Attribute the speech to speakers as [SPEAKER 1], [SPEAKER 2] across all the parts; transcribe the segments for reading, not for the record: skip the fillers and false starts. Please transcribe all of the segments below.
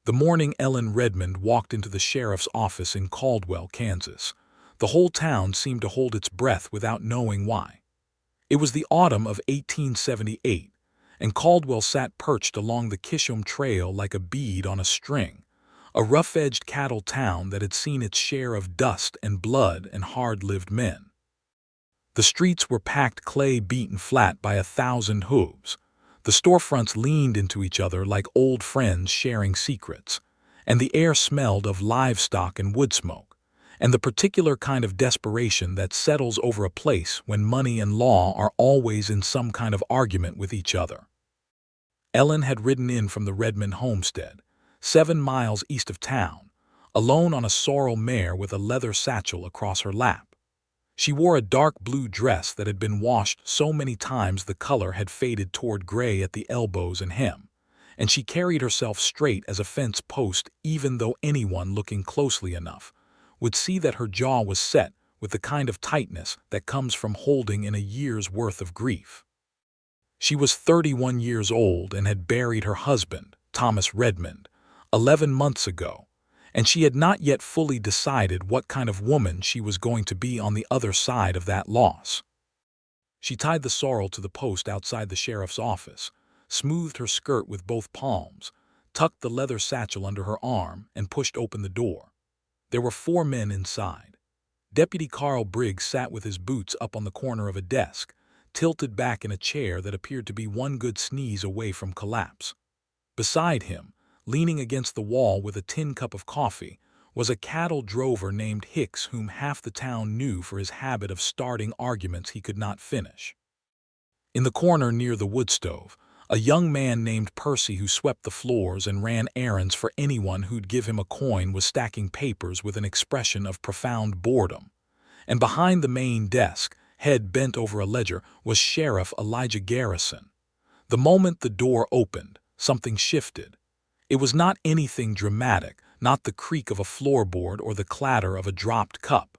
[SPEAKER 1] The morning Ellen Redmond walked into the sheriff's office in Caldwell, Kansas, the whole town seemed to hold its breath without knowing why. It was the autumn of 1878, and Caldwell sat perched along the Kishom Trail like a bead on a string, a rough-edged cattle town that had seen its share of dust and blood and hard-lived men. The streets were packed clay beaten flat by 1,000 hooves. The storefronts leaned into each other like old friends sharing secrets, and the air smelled of livestock and wood smoke, and the particular kind of desperation that settles over a place when money and law are always in some kind of argument with each other. Ellen had ridden in from the Redmond homestead, 7 miles east of town, alone on a sorrel mare with a leather satchel across her lap. She wore a dark blue dress that had been washed so many times the color had faded toward gray at the elbows and hem, and she carried herself straight as a fence post even though anyone looking closely enough would see that her jaw was set with the kind of tightness that comes from holding in a year's worth of grief. She was 31 years old and had buried her husband, Thomas Redmond, 11 months ago, and she had not yet fully decided what kind of woman she was going to be on the other side of that loss. She tied the sorrel to the post outside the sheriff's office, smoothed her skirt with both palms, tucked the leather satchel under her arm, and pushed open the door. There were 4 men inside. Deputy Carl Briggs sat with his boots up on the corner of a desk, tilted back in a chair that appeared to be one good sneeze away from collapse. Beside him, leaning against the wall with a tin cup of coffee, was a cattle drover named Hicks whom half the town knew for his habit of starting arguments he could not finish. In the corner near the wood stove, a young man named Percy who swept the floors and ran errands for anyone who'd give him a coin was stacking papers with an expression of profound boredom. And behind the main desk, head bent over a ledger, was Sheriff Elijah Garrison. The moment the door opened, something shifted. It was not anything dramatic, not the creak of a floorboard or the clatter of a dropped cup.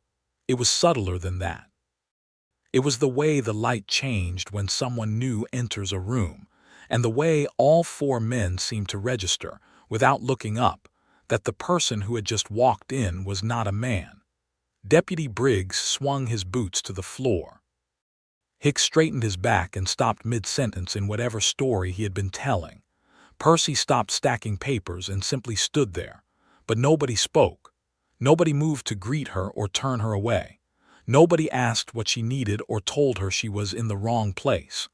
[SPEAKER 1] It was subtler than that. It was the way the light changed when someone new enters a room, and the way all 4 men seemed to register, without looking up, that the person who had just walked in was not a man. Deputy Briggs swung his boots to the floor. Hicks straightened his back and stopped mid-sentence in whatever story he had been telling. Percy stopped stacking papers and simply stood there, but nobody spoke. Nobody moved to greet her or turn her away. Nobody asked what she needed or told her she was in the wrong place.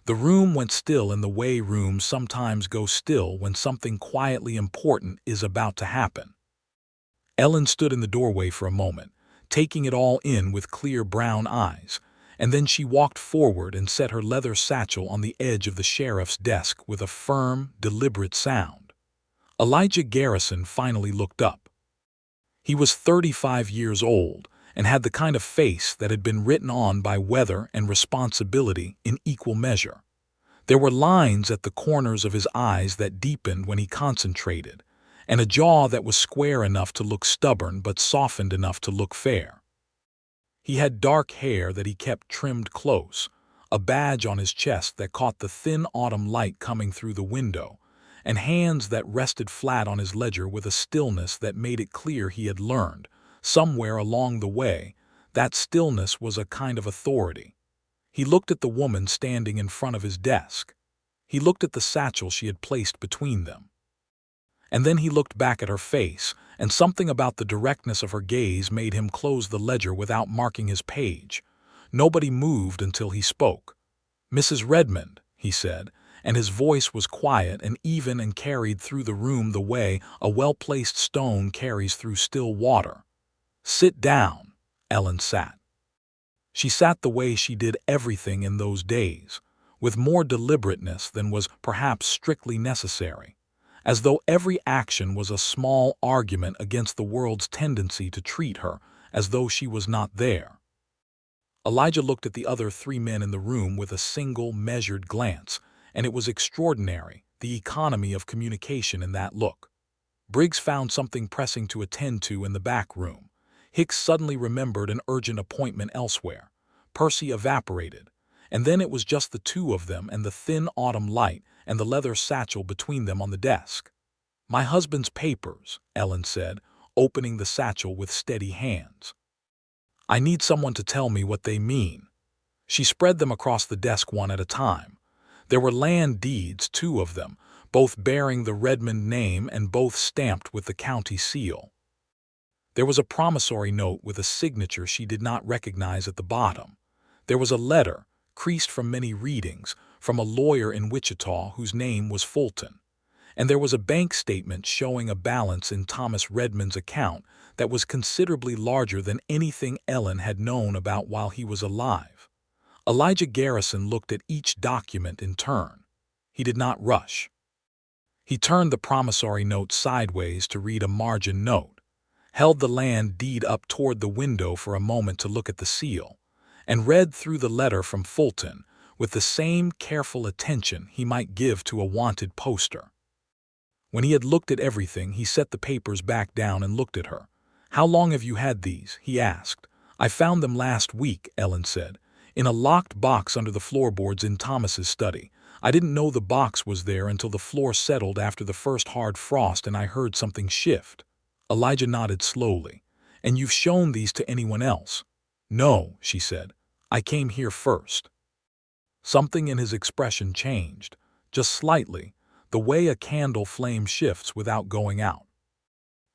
[SPEAKER 1] The room went still in the way rooms sometimes go still when something quietly important is about to happen. Ellen stood in the doorway for a moment, taking it all in with clear brown eyes, and then she walked forward and set her leather satchel on the edge of the sheriff's desk with a firm, deliberate sound. Elijah Garrison finally looked up. He was 35 years old and had the kind of face that had been written on by weather and responsibility in equal measure. There were lines at the corners of his eyes that deepened when he concentrated, and a jaw that was square enough to look stubborn but softened enough to look fair. He had dark hair that he kept trimmed close, a badge on his chest that caught the thin autumn light coming through the window, and hands that rested flat on his ledger with a stillness that made it clear he had learned, somewhere along the way, that stillness was a kind of authority. He looked at the woman standing in front of his desk. He looked at the satchel she had placed between them. And then he looked back at her face, and something about the directness of her gaze made him close the ledger without marking his page. Nobody moved until he spoke. "Mrs. Redmond," he said, and his voice was quiet and even and carried through the room the way a well-placed stone carries through still water. "Sit down." Ellen sat. She sat the way she did everything in those days, with more deliberateness than was perhaps strictly necessary, as though every action was a small argument against the world's tendency to treat her as though she was not there. Elijah looked at the other 3 men in the room with a single, measured glance, and it was extraordinary, the economy of communication in that look. Briggs found something pressing to attend to in the back room. Hicks suddenly remembered an urgent appointment elsewhere. Percy evaporated, and then it was just the 2 of them and the thin autumn light and the leather satchel between them on the desk. My husband's papers, Ellen said, opening the satchel with steady hands. I need someone to tell me what they mean. She spread them across the desk one at a time. There were land deeds, 2 of them, both bearing the Redmond name and both stamped with the county seal. There was a promissory note with a signature she did not recognize at the bottom. There was a letter, creased from many readings, from a lawyer in Wichita whose name was Fulton. And there was a bank statement showing a balance in Thomas Redmond's account that was considerably larger than anything Ellen had known about while he was alive. Elijah Garrison looked at each document in turn. He did not rush. He turned the promissory note sideways to read a margin note, held the land deed up toward the window for a moment to look at the seal, and read through the letter from Fulton with the same careful attention he might give to a wanted poster. When he had looked at everything, he set the papers back down and looked at her. "How long have you had these?" he asked. "I found them last week," Ellen said, "in a locked box under the floorboards in Thomas's study. I didn't know the box was there until the floor settled after the first hard frost and I heard something shift." Elijah nodded slowly. "And you've shown these to anyone else?" "No," she said. "I came here first." Something in his expression changed, just slightly, the way a candle flame shifts without going out.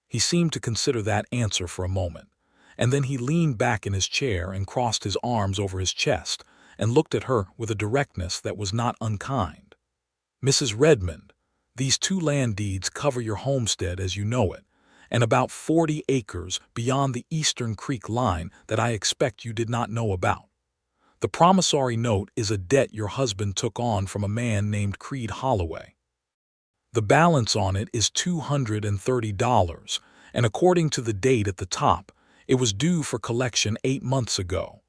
[SPEAKER 1] He seemed to consider that answer for a moment, and then he leaned back in his chair and crossed his arms over his chest and looked at her with a directness that was not unkind. "Mrs. Redmond, these 2 land deeds cover your homestead as you know it, and about 40 acres beyond the Eastern Creek line that I expect you did not know about. The promissory note is a debt your husband took on from a man named Creed Holloway. The balance on it is $230, and according to the date at the top, it was due for collection 8 months ago."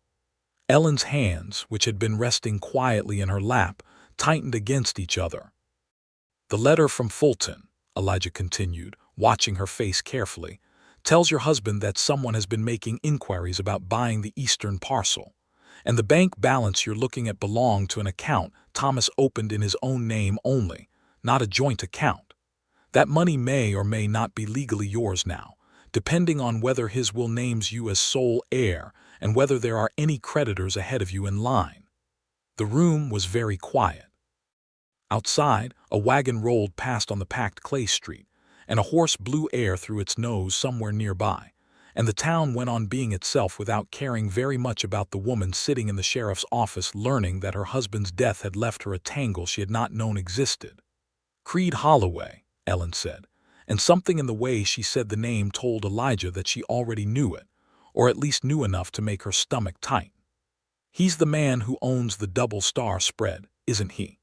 [SPEAKER 1] Ellen's hands, which had been resting quietly in her lap, tightened against each other. "The letter from Fulton," Elijah continued, watching her face carefully, "tells your husband that someone has been making inquiries about buying the eastern parcel, and the bank balance you're looking at belonged to an account Thomas opened in his own name only, not a joint account. That money may or may not be legally yours now, depending on whether his will names you as sole heir and whether there are any creditors ahead of you in line." The room was very quiet. Outside, a wagon rolled past on the packed clay street, and a horse blew air through its nose somewhere nearby, and the town went on being itself without caring very much about the woman sitting in the sheriff's office learning that her husband's death had left her a tangle she had not known existed. "Creed Holloway," Ellen said, and something in the way she said the name told Elijah that she already knew it, or at least knew enough to make her stomach tight. "He's the man who owns the Double Star spread, isn't he?"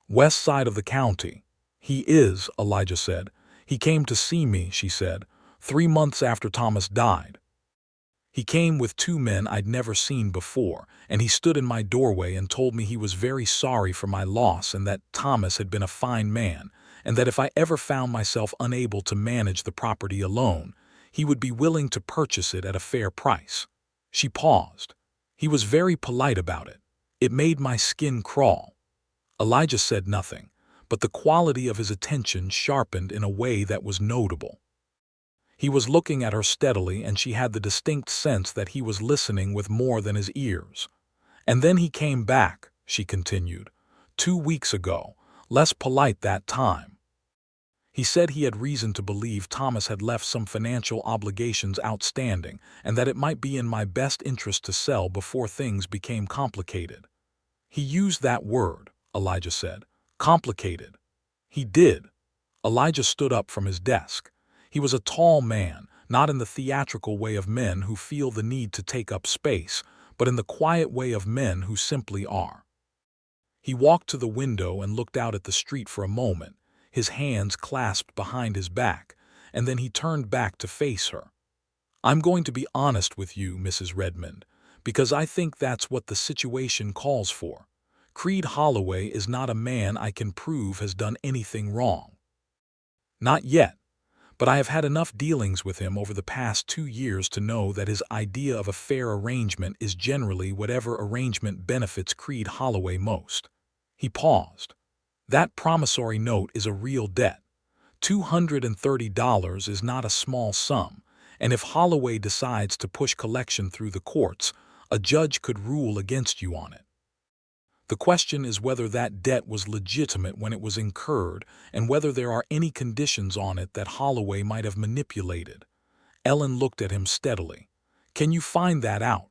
[SPEAKER 1] "West side of the county." "He is," Elijah said. "He came to see me," she said, 3 months after Thomas died. He came with 2 men I'd never seen before, and he stood in my doorway and told me he was very sorry for my loss and that Thomas had been a fine man, and that if I ever found myself unable to manage the property alone, he would be willing to purchase it at a fair price." She paused. "He was very polite about it. It made my skin crawl." Elijah said nothing, but the quality of his attention sharpened in a way that was notable. He was looking at her steadily, and she had the distinct sense that he was listening with more than his ears. "And then he came back," she continued, 2 weeks ago, less polite that time. He said he had reason to believe Thomas had left some financial obligations outstanding and that it might be in my best interest to sell before things became complicated. "He used that word," Elijah said. "Complicated." "He did." Elijah stood up from his desk. He was a tall man, not in the theatrical way of men who feel the need to take up space, but in the quiet way of men who simply are. He walked to the window and looked out at the street for a moment, his hands clasped behind his back, and then he turned back to face her. "I'm going to be honest with you, Mrs. Redmond, because I think that's what the situation calls for. Creed Holloway is not a man I can prove has done anything wrong. Not yet. But I have had enough dealings with him over the past 2 years to know that his idea of a fair arrangement is generally whatever arrangement benefits Creed Holloway most." He paused. "That promissory note is a real debt. $230 is not a small sum, and if Holloway decides to push collection through the courts, a judge could rule against you on it. The question is whether that debt was legitimate when it was incurred and whether there are any conditions on it that Holloway might have manipulated. Ellen looked at him steadily. "Can you find that out?"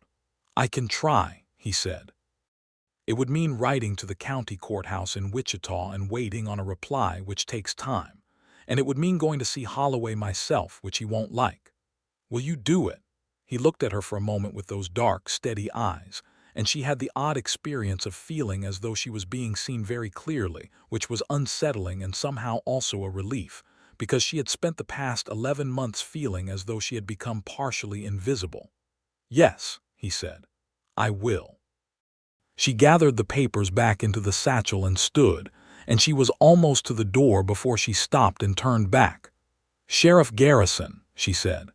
[SPEAKER 1] "I can try," he said. It would mean writing to the county courthouse in Wichita and waiting on a reply, which takes time. And it would mean going to see Holloway myself, which he won't like. "Will you do it?" He looked at her for a moment with those dark, steady eyes, and she had the odd experience of feeling as though she was being seen very clearly, which was unsettling and somehow also a relief, because she had spent the past 11 months feeling as though she had become partially invisible. "Yes," he said, "I will." She gathered the papers back into the satchel and stood, and she was almost to the door before she stopped and turned back. "Sheriff Garrison," she said,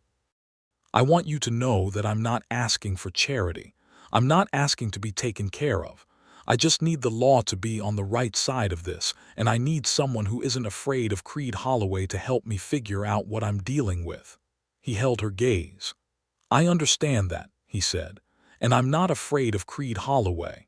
[SPEAKER 1] "I want you to know that I'm not asking for charity. I'm not asking to be taken care of. I just need the law to be on the right side of this, and I need someone who isn't afraid of Creed Holloway to help me figure out what I'm dealing with." He held her gaze. "I understand that," he said, "and I'm not afraid of Creed Holloway."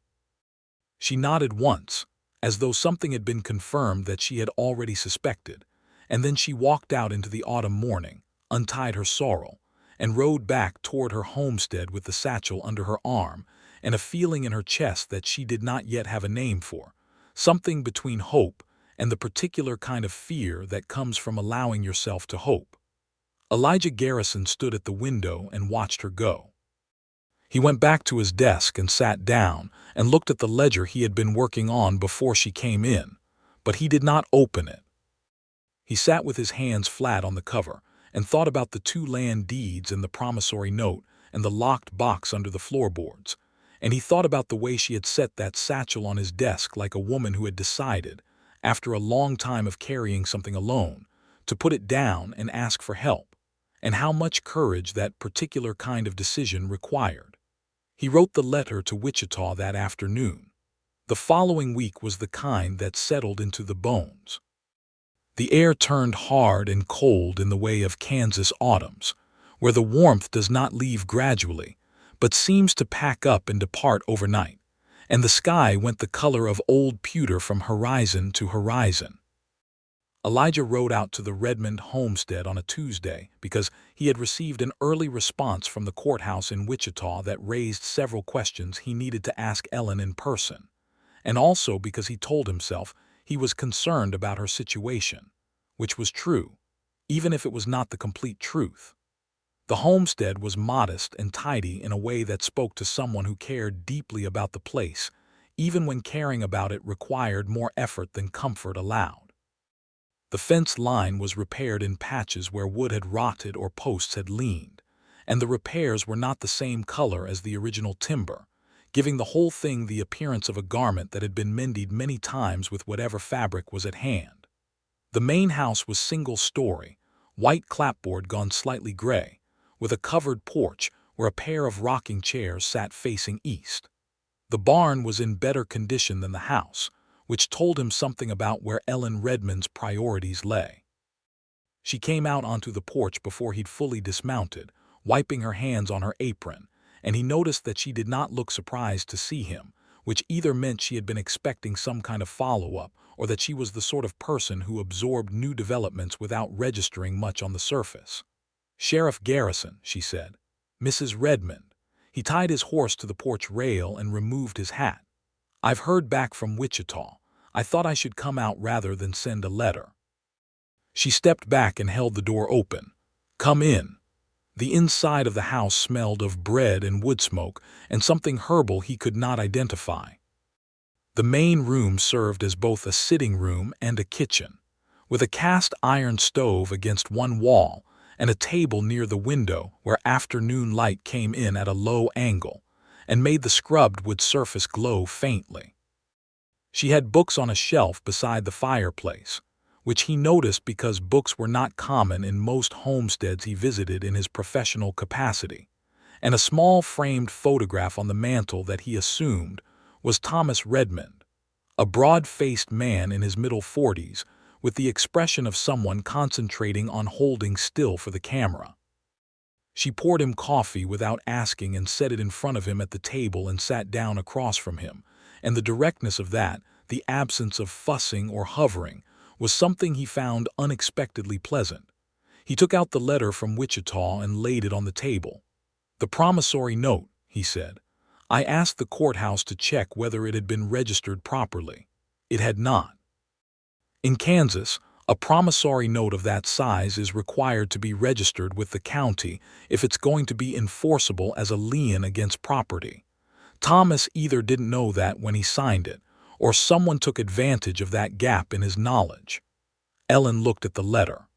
[SPEAKER 1] She nodded once, as though something had been confirmed that she had already suspected, and then she walked out into the autumn morning, untied her sorrel, and rode back toward her homestead with the satchel under her arm and a feeling in her chest that she did not yet have a name for, something between hope and the particular kind of fear that comes from allowing yourself to hope. Elijah Garrison stood at the window and watched her go. He went back to his desk and sat down and looked at the ledger he had been working on before she came in, but he did not open it. He sat with his hands flat on the cover and thought about the 2 land deeds and the promissory note and the locked box under the floorboards, and he thought about the way she had set that satchel on his desk like a woman who had decided, after a long time of carrying something alone, to put it down and ask for help, and how much courage that particular kind of decision required. He wrote the letter to Wichita that afternoon. The following week was the kind that settled into the bones. The air turned hard and cold in the way of Kansas autumns, where the warmth does not leave gradually, but seems to pack up and depart overnight, and the sky went the color of old pewter from horizon to horizon. Elijah rode out to the Redmond homestead on a Tuesday because he had received an early response from the courthouse in Wichita that raised several questions he needed to ask Ellen in person, and also because he told himself he was concerned about her situation, which was true, even if it was not the complete truth. The homestead was modest and tidy in a way that spoke to someone who cared deeply about the place, even when caring about it required more effort than comfort allowed. The fence line was repaired in patches where wood had rotted or posts had leaned, and the repairs were not the same color as the original timber, giving the whole thing the appearance of a garment that had been mended many times with whatever fabric was at hand. The main house was single-story, white clapboard gone slightly gray, with a covered porch where a pair of rocking chairs sat facing east. The barn was in better condition than the house, which told him something about where Ellen Redmond's priorities lay. She came out onto the porch before he'd fully dismounted, wiping her hands on her apron, and he noticed that she did not look surprised to see him, which either meant she had been expecting some kind of follow-up or that she was the sort of person who absorbed new developments without registering much on the surface. "Sheriff Garrison," she said. "Mrs. Redmond." He tied his horse to the porch rail and removed his hat. "I've heard back from Wichita. I thought I should come out rather than send a letter." She stepped back and held the door open. "Come in." The inside of the house smelled of bread and wood smoke and something herbal he could not identify. The main room served as both a sitting room and a kitchen, with a cast iron stove against one wall and a table near the window where afternoon light came in at a low angle and made the scrubbed wood surface glow faintly. She had books on a shelf beside the fireplace, which he noticed because books were not common in most homesteads he visited in his professional capacity, and a small framed photograph on the mantel that he assumed was Thomas Redmond, a broad-faced man in his middle 40s with the expression of someone concentrating on holding still for the camera. She poured him coffee without asking and set it in front of him at the table and sat down across from him, and the directness of that, the absence of fussing or hovering, was something he found unexpectedly pleasant. He took out the letter from Wichita and laid it on the table. "The promissory note," he said. "I asked the courthouse to check whether it had been registered properly. It had not. In Kansas, a promissory note of that size is required to be registered with the county if it's going to be enforceable as a lien against property. Thomas either didn't know that when he signed it, or someone took advantage of that gap in his knowledge." Ellen looked at the letter.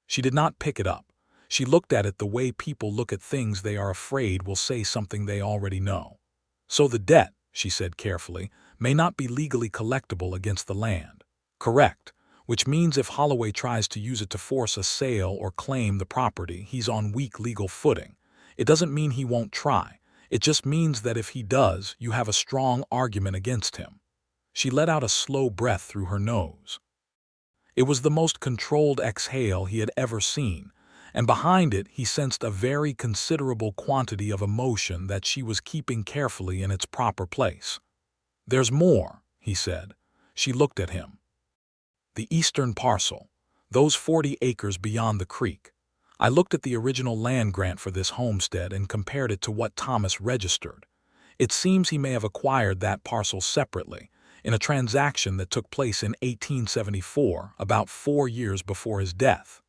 [SPEAKER 1] She did not pick it up. She looked at it the way people look at things they are afraid will say something they already know. "So the debt," she said carefully, "may not be legally collectible against the land." "Correct. Which means if Holloway tries to use it to force a sale or claim the property, he's on weak legal footing. It doesn't mean he won't try. It just means that if he does, you have a strong argument against him." She let out a slow breath through her nose. It was the most controlled exhale he had ever seen, and behind it he sensed a very considerable quantity of emotion that she was keeping carefully in its proper place. "There's more," he said. She looked at him. "The eastern parcel, those 40 acres beyond the creek. I looked at the original land grant for this homestead and compared it to what Thomas registered. It seems he may have acquired that parcel separately, in a transaction that took place in 1874, about 4 years before his death.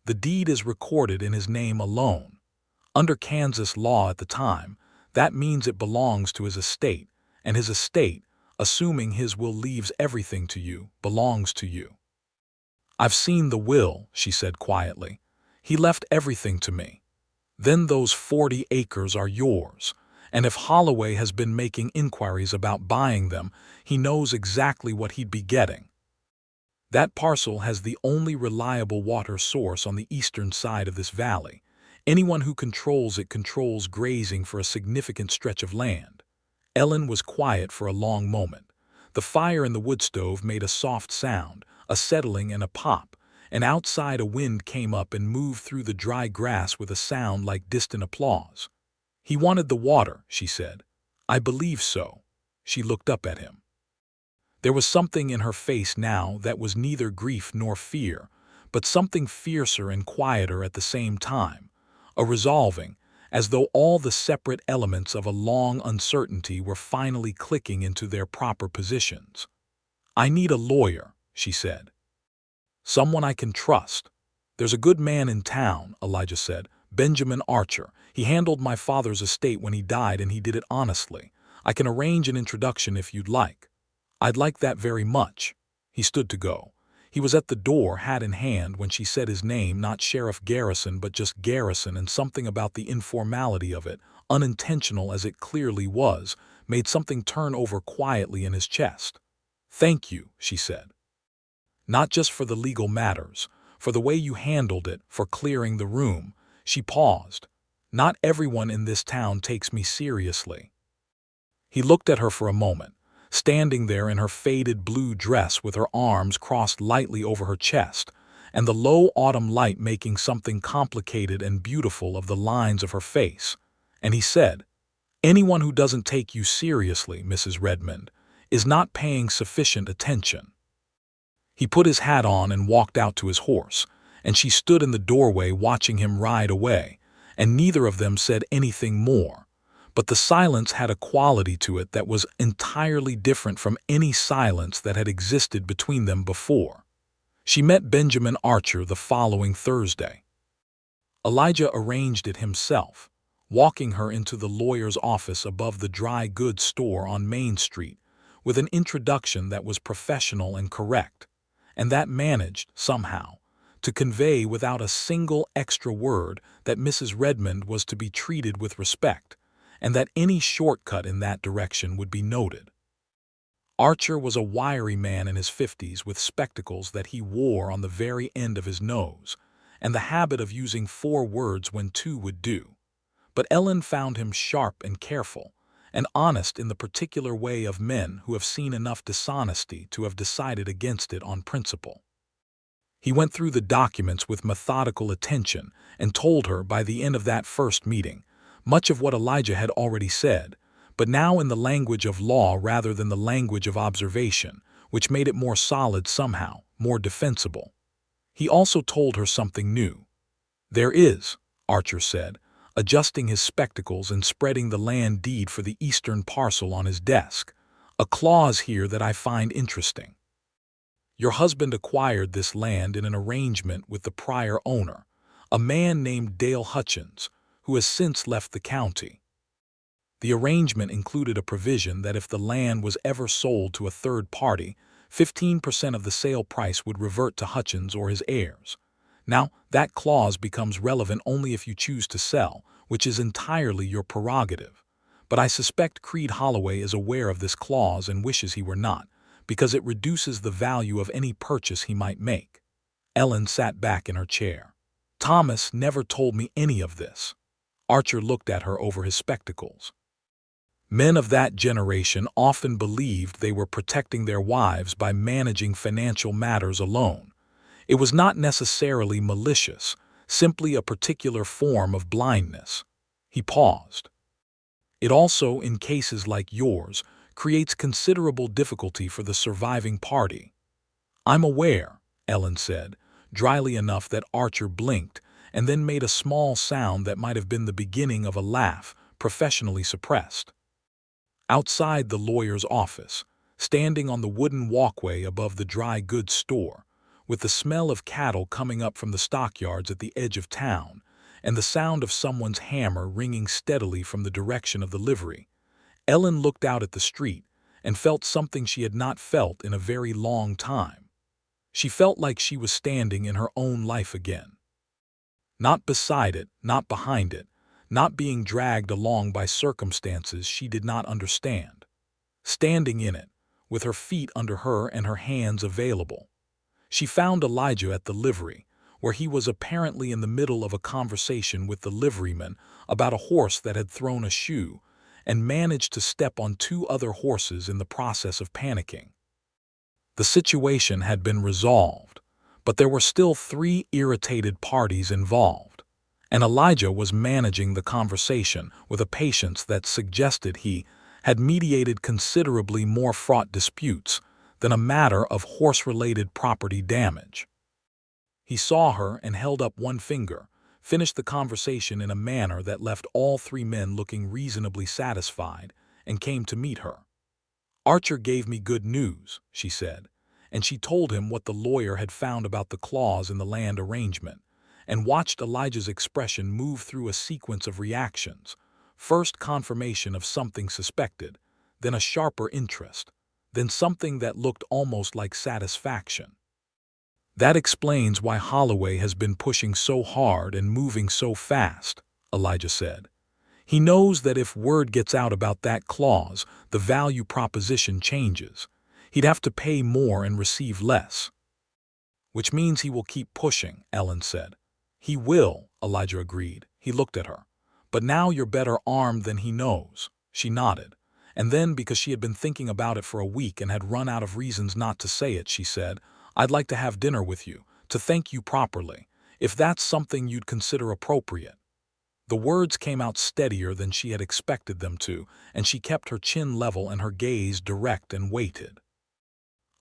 [SPEAKER 1] The deed is recorded in his name alone. Under Kansas law at the time, that means it belongs to his estate, and his estate, assuming his will leaves everything to you, belongs to you." "I've seen the will," she said quietly. "He left everything to me. Then those 40 acres are yours, and if Holloway has been making inquiries about buying them, he knows exactly what he'd be getting. That parcel has the only reliable water source on the eastern side of this valley. Anyone who controls it controls grazing for a significant stretch of land." Ellen was quiet for a long moment. The fire in the wood stove made a soft sound, a settling and a pop, and outside a wind came up and moved through the dry grass with a sound like distant applause. "He wanted the water," she said. "I believe so." She looked up at him. There was something in her face now that was neither grief nor fear, but something fiercer and quieter at the same time, a resolving, as though all the separate elements of a long uncertainty were finally clicking into their proper positions. "I need a lawyer," she said. "Someone I can trust." "There's a good man in town," Elijah said, "Benjamin Archer. He handled my father's estate when he died, and he did it honestly. I can arrange an introduction if you'd like." "I'd like that very much." He stood to go. He was at the door, hat in hand, when she said his name, not Sheriff Garrison, but just Garrison, and something about the informality of it, unintentional as it clearly was, made something turn over quietly in his chest. "Thank you," she said. "Not just for the legal matters, for the way you handled it, for clearing the room." She paused. "Not everyone in this town takes me seriously." He looked at her for a moment, standing there in her faded blue dress with her arms crossed lightly over her chest, and the low autumn light making something complicated and beautiful of the lines of her face. And he said, "Anyone who doesn't take you seriously, Mrs. Redmond, is not paying sufficient attention." He put his hat on and walked out to his horse, and she stood in the doorway watching him ride away, and neither of them said anything more. But the silence had a quality to it that was entirely different from any silence that had existed between them before. She met Benjamin Archer the following Thursday. Elijah arranged it himself, walking her into the lawyer's office above the dry goods store on Main Street, with an introduction that was professional and correct, and that managed, somehow, to convey without a single extra word that Mrs. Redmond was to be treated with respect, and that any shortcut in that direction would be noted. Archer was a wiry man in his 50s with spectacles that he wore on the very end of his nose, and the habit of using 4 words when 2 would do. But Ellen found him sharp and careful, and honest in the particular way of men who have seen enough dishonesty to have decided against it on principle. He went through the documents with methodical attention and told her by the end of that first meeting much of what Elijah had already said, but now in the language of law rather than the language of observation, which made it more solid somehow, more defensible. He also told her something new. "There is," Archer said, adjusting his spectacles and spreading the land deed for the eastern parcel on his desk, "a clause here that I find interesting. Your husband acquired this land in an arrangement with the prior owner, a man named Dale Hutchins, who has since left the county. The arrangement included a provision that if the land was ever sold to a third party, 15% of the sale price would revert to Hutchins or his heirs. Now, that clause becomes relevant only if you choose to sell, which is entirely your prerogative. But I suspect Creed Holloway is aware of this clause and wishes he were not, because it reduces the value of any purchase he might make." Ellen sat back in her chair. "Thomas never told me any of this." Archer looked at her over his spectacles. "Men of that generation often believed they were protecting their wives by managing financial matters alone. It was not necessarily malicious, simply a particular form of blindness." He paused. "It also, in cases like yours, creates considerable difficulty for the surviving party." "I'm aware," Ellen said, dryly enough that Archer blinked and then made a small sound that might have been the beginning of a laugh, professionally suppressed. Outside the lawyer's office, standing on the wooden walkway above the dry goods store, with the smell of cattle coming up from the stockyards at the edge of town, and the sound of someone's hammer ringing steadily from the direction of the livery, Ellen looked out at the street and felt something she had not felt in a very long time. She felt like she was standing in her own life again. Not beside it, not behind it, not being dragged along by circumstances she did not understand. Standing in it, with her feet under her and her hands available. She found Elijah at the livery, where he was apparently in the middle of a conversation with the liveryman about a horse that had thrown a shoe, and managed to step on 2 other horses in the process of panicking. The situation had been resolved, but there were still 3 irritated parties involved, and Elijah was managing the conversation with a patience that suggested he had mediated considerably more fraught disputes than a matter of horse-related property damage. He saw her and held up one finger, finished the conversation in a manner that left all 3 men looking reasonably satisfied, and came to meet her. "Archer gave me good news," she said, and she told him what the lawyer had found about the clause in the land arrangement, and watched Elijah's expression move through a sequence of reactions, first confirmation of something suspected, then a sharper interest, then something that looked almost like satisfaction. "That explains why Holloway has been pushing so hard and moving so fast," Elijah said. "He knows that if word gets out about that clause, the value proposition changes. He'd have to pay more and receive less." "Which means he will keep pushing," Ellen said. "He will," Elijah agreed. He looked at her. "But now you're better armed than he knows." She nodded. And then, because she had been thinking about it for a week and had run out of reasons not to say it, she said, "I'd like to have dinner with you, to thank you properly, if that's something you'd consider appropriate." The words came out steadier than she had expected them to, and she kept her chin level and her gaze direct and weighted.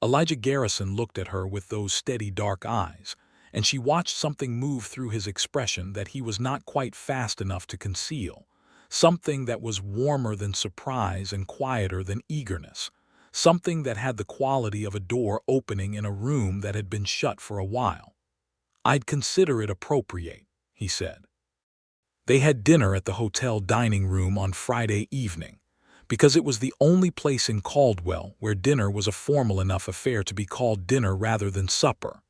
[SPEAKER 1] Elijah Garrison looked at her with those steady dark eyes, and she watched something move through his expression that he was not quite fast enough to conceal, something that was warmer than surprise and quieter than eagerness, something that had the quality of a door opening in a room that had been shut for a while. "I'd consider it appropriate," he said. They had dinner at the hotel dining room on Friday evening, because it was the only place in Caldwell where dinner was a formal enough affair to be called dinner rather than supper,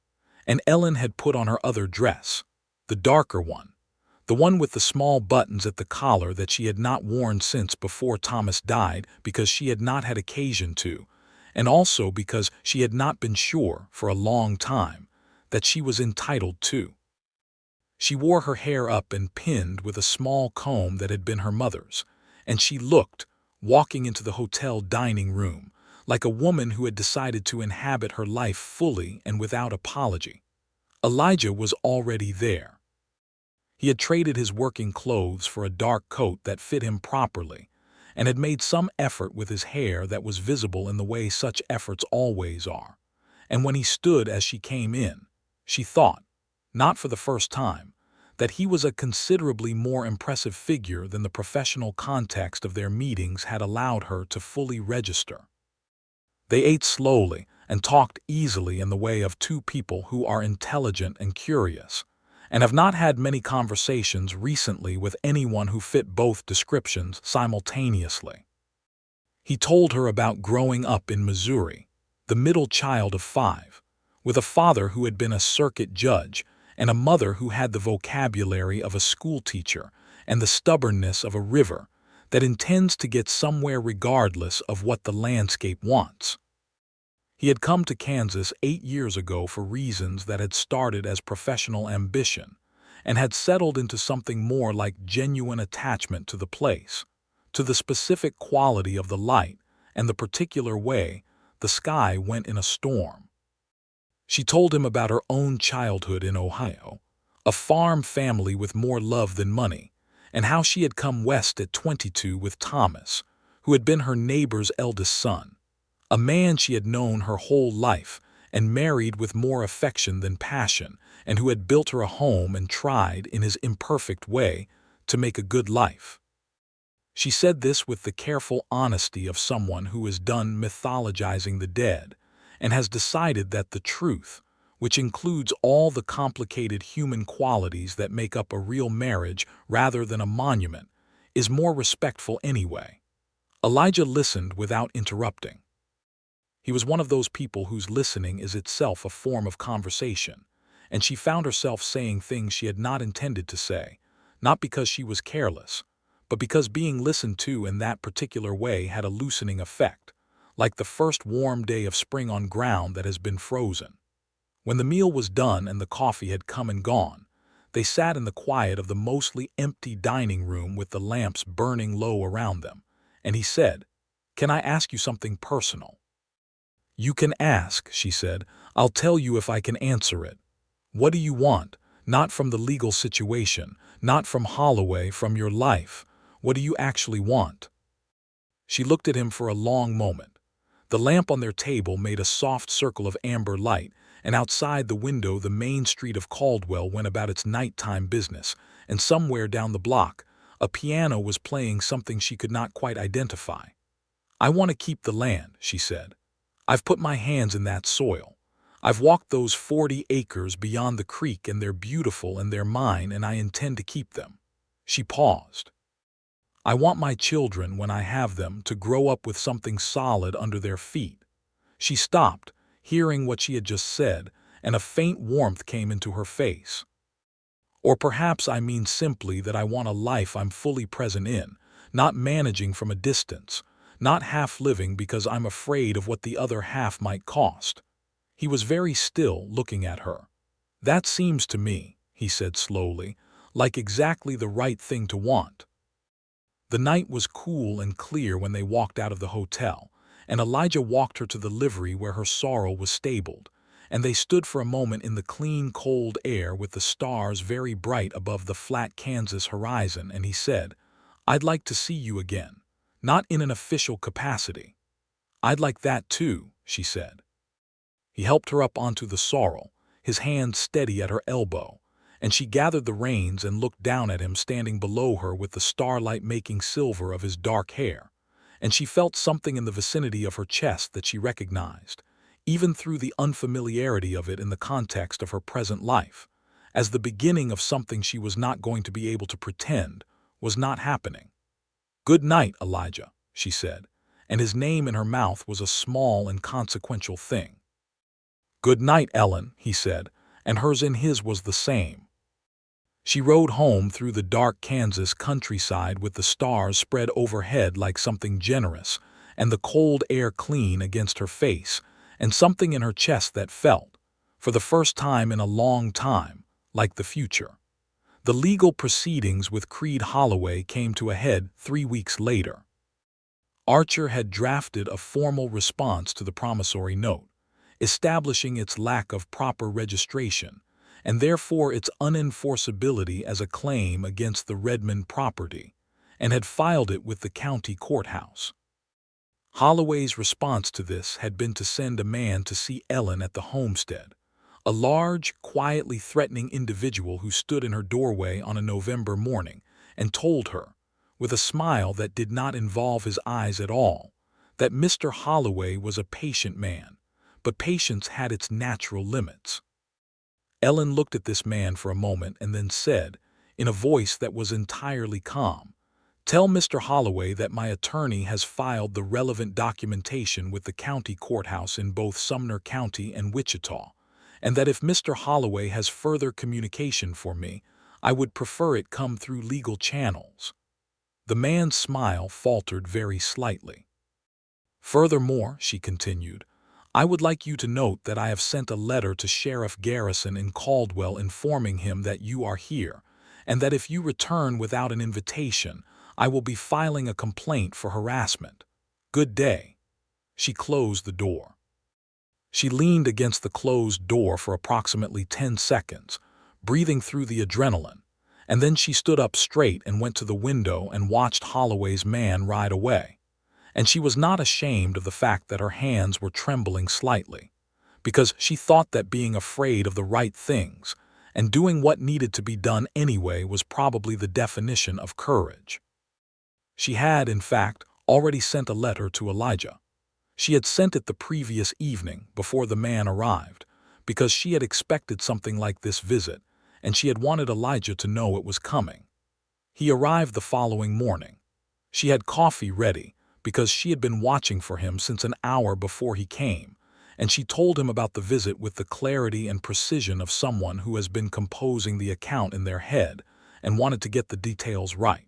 [SPEAKER 1] and Ellen had put on her other dress, the darker one, the one with the small buttons at the collar that she had not worn since before Thomas died because she had not had occasion to, and also because she had not been sure, for a long time, that she was entitled to. She wore her hair up and pinned with a small comb that had been her mother's, and she looked, walking into the hotel dining room, like a woman who had decided to inhabit her life fully and without apology. Elijah was already there. He had traded his working clothes for a dark coat that fit him properly, and had made some effort with his hair that was visible in the way such efforts always are. And when he stood as she came in, she thought, not for the first time, that he was a considerably more impressive figure than the professional context of their meetings had allowed her to fully register. They ate slowly and talked easily in the way of two people who are intelligent and curious, and have not had many conversations recently with anyone who fit both descriptions simultaneously. He told her about growing up in Missouri, the middle child of 5, with a father who had been a circuit judge and a mother who had the vocabulary of a schoolteacher and the stubbornness of a river that intends to get somewhere regardless of what the landscape wants. He had come to Kansas 8 years ago for reasons that had started as professional ambition and had settled into something more like genuine attachment to the place, to the specific quality of the light and the particular way the sky went in a storm. She told him about her own childhood in Ohio, a farm family with more love than money, and how she had come west at 22 with Thomas, who had been her neighbor's eldest son, a man she had known her whole life and married with more affection than passion, and who had built her a home and tried, in his imperfect way, to make a good life. She said this with the careful honesty of someone who is done mythologizing the dead and has decided that the truth, which includes all the complicated human qualities that make up a real marriage rather than a monument, is more respectful anyway. Elijah listened without interrupting. He was one of those people whose listening is itself a form of conversation, and she found herself saying things she had not intended to say, not because she was careless, but because being listened to in that particular way had a loosening effect, like the first warm day of spring on ground that has been frozen. When the meal was done and the coffee had come and gone, they sat in the quiet of the mostly empty dining room with the lamps burning low around them, and he said, "Can I ask you something personal?" "You can ask," she said. "I'll tell you if I can answer it. What do you want? Not from the legal situation, not from Holloway, from your life. What do you actually want?" She looked at him for a long moment. The lamp on their table made a soft circle of amber light, and outside the window the main street of Caldwell went about its nighttime business, and somewhere down the block a piano was playing something she could not quite identify. "I want to keep the land," she said. "I've put my hands in that soil. I've walked those 40 acres beyond the creek, and they're beautiful and they're mine, and I intend to keep them." She paused. "I want my children, when I have them, to grow up with something solid under their feet." She stopped, hearing what she had just said, and a faint warmth came into her face. "Or perhaps I mean simply that I want a life I'm fully present in, not managing from a distance, not half living because I'm afraid of what the other half might cost." He was very still, looking at her. "That seems to me," he said slowly, "like exactly the right thing to want." The night was cool and clear when they walked out of the hotel, and Elijah walked her to the livery where her sorrel was stabled, and they stood for a moment in the clean, cold air with the stars very bright above the flat Kansas horizon, and he said, "I'd like to see you again, not in an official capacity." "I'd like that too," she said. He helped her up onto the sorrel, his hand steady at her elbow, and she gathered the reins and looked down at him standing below her with the starlight making silver of his dark hair, and she felt something in the vicinity of her chest that she recognized, even through the unfamiliarity of it in the context of her present life, as the beginning of something she was not going to be able to pretend was not happening. "Good night, Elijah," she said, and his name in her mouth was a small and consequential thing. "Good night, Ellen," he said, and hers in his was the same. She rode home through the dark Kansas countryside with the stars spread overhead like something generous, and the cold air clean against her face, and something in her chest that felt, for the first time in a long time, like the future. The legal proceedings with Creed Holloway came to a head 3 weeks later. Archer had drafted a formal response to the promissory note, establishing its lack of proper registration, and therefore its unenforceability as a claim against the Redmond property, and had filed it with the county courthouse. Holloway's response to this had been to send a man to see Ellen at the homestead, a large, quietly threatening individual who stood in her doorway on a November morning and told her, with a smile that did not involve his eyes at all, that Mr. Holloway was a patient man, but patience had its natural limits. Ellen looked at this man for a moment and then said, in a voice that was entirely calm, "Tell Mr. Holloway that my attorney has filed the relevant documentation with the county courthouse in both Sumner County and Wichita, and that if Mr. Holloway has further communication for me, I would prefer it come through legal channels." The man's smile faltered very slightly. "Furthermore," she continued, "I would like you to note that I have sent a letter to Sheriff Garrison in Caldwell informing him that you are here, and that if you return without an invitation, I will be filing a complaint for harassment. Good day." She closed the door. She leaned against the closed door for approximately 10 seconds, breathing through the adrenaline, and then she stood up straight and went to the window and watched Holloway's man ride away. And she was not ashamed of the fact that her hands were trembling slightly, because she thought that being afraid of the right things and doing what needed to be done anyway was probably the definition of courage. She had, in fact, already sent a letter to Elijah. She had sent it the previous evening before the man arrived, because she had expected something like this visit, and she had wanted Elijah to know it was coming. He arrived the following morning. She had coffee ready, because she had been watching for him since an hour before he came, and she told him about the visit with the clarity and precision of someone who has been composing the account in their head and wanted to get the details right.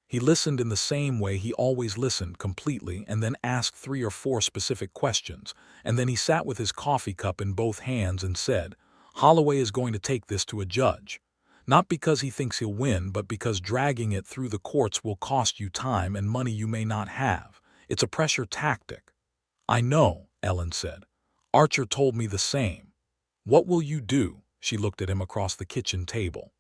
[SPEAKER 1] He listened in the same way he always listened, completely, and then asked 3 or 4 specific questions, and then he sat with his coffee cup in both hands and said, "Holloway is going to take this to a judge. Not because he thinks he'll win, but because dragging it through the courts will cost you time and money you may not have. It's a pressure tactic." "I know," Ellen said. "Archer told me the same. What will you do?" She looked at him across the kitchen table.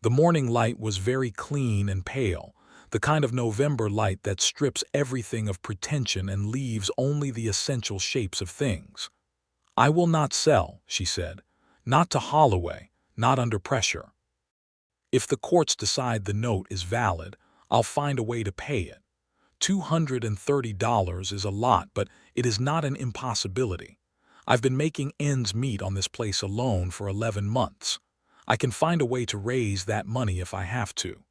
[SPEAKER 1] The morning light was very clean and pale, the kind of November light that strips everything of pretension and leaves only the essential shapes of things. "I will not sell," she said. "Not to Holloway, not under pressure. If the courts decide the note is valid, I'll find a way to pay it. $230 is a lot, but it is not an impossibility. I've been making ends meet on this place alone for 11 months. I can find a way to raise that money if I have to."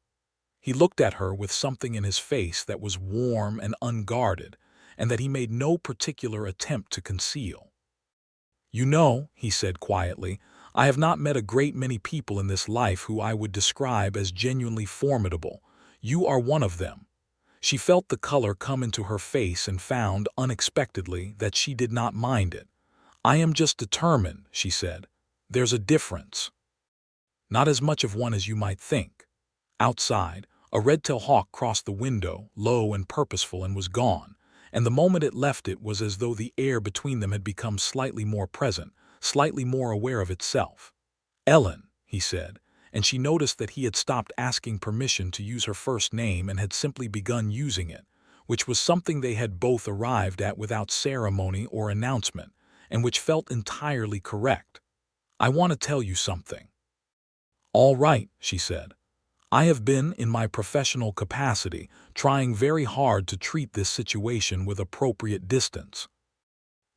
[SPEAKER 1] He looked at her with something in his face that was warm and unguarded, and that he made no particular attempt to conceal. "You know," he said quietly, "I have not met a great many people in this life who I would describe as genuinely formidable. You are one of them." She felt the color come into her face and found, unexpectedly, that she did not mind it. "I am just determined," she said. "There's a difference. Not as much of one as you might think." Outside, a red-tailed hawk crossed the window, low and purposeful, and was gone, and the moment it left it was as though the air between them had become slightly more present, slightly more aware of itself. "Ellen," he said, and she noticed that he had stopped asking permission to use her first name and had simply begun using it, which was something they had both arrived at without ceremony or announcement, and which felt entirely correct. "I want to tell you something." "All right," she said. "I have been, in my professional capacity, trying very hard to treat this situation with appropriate distance.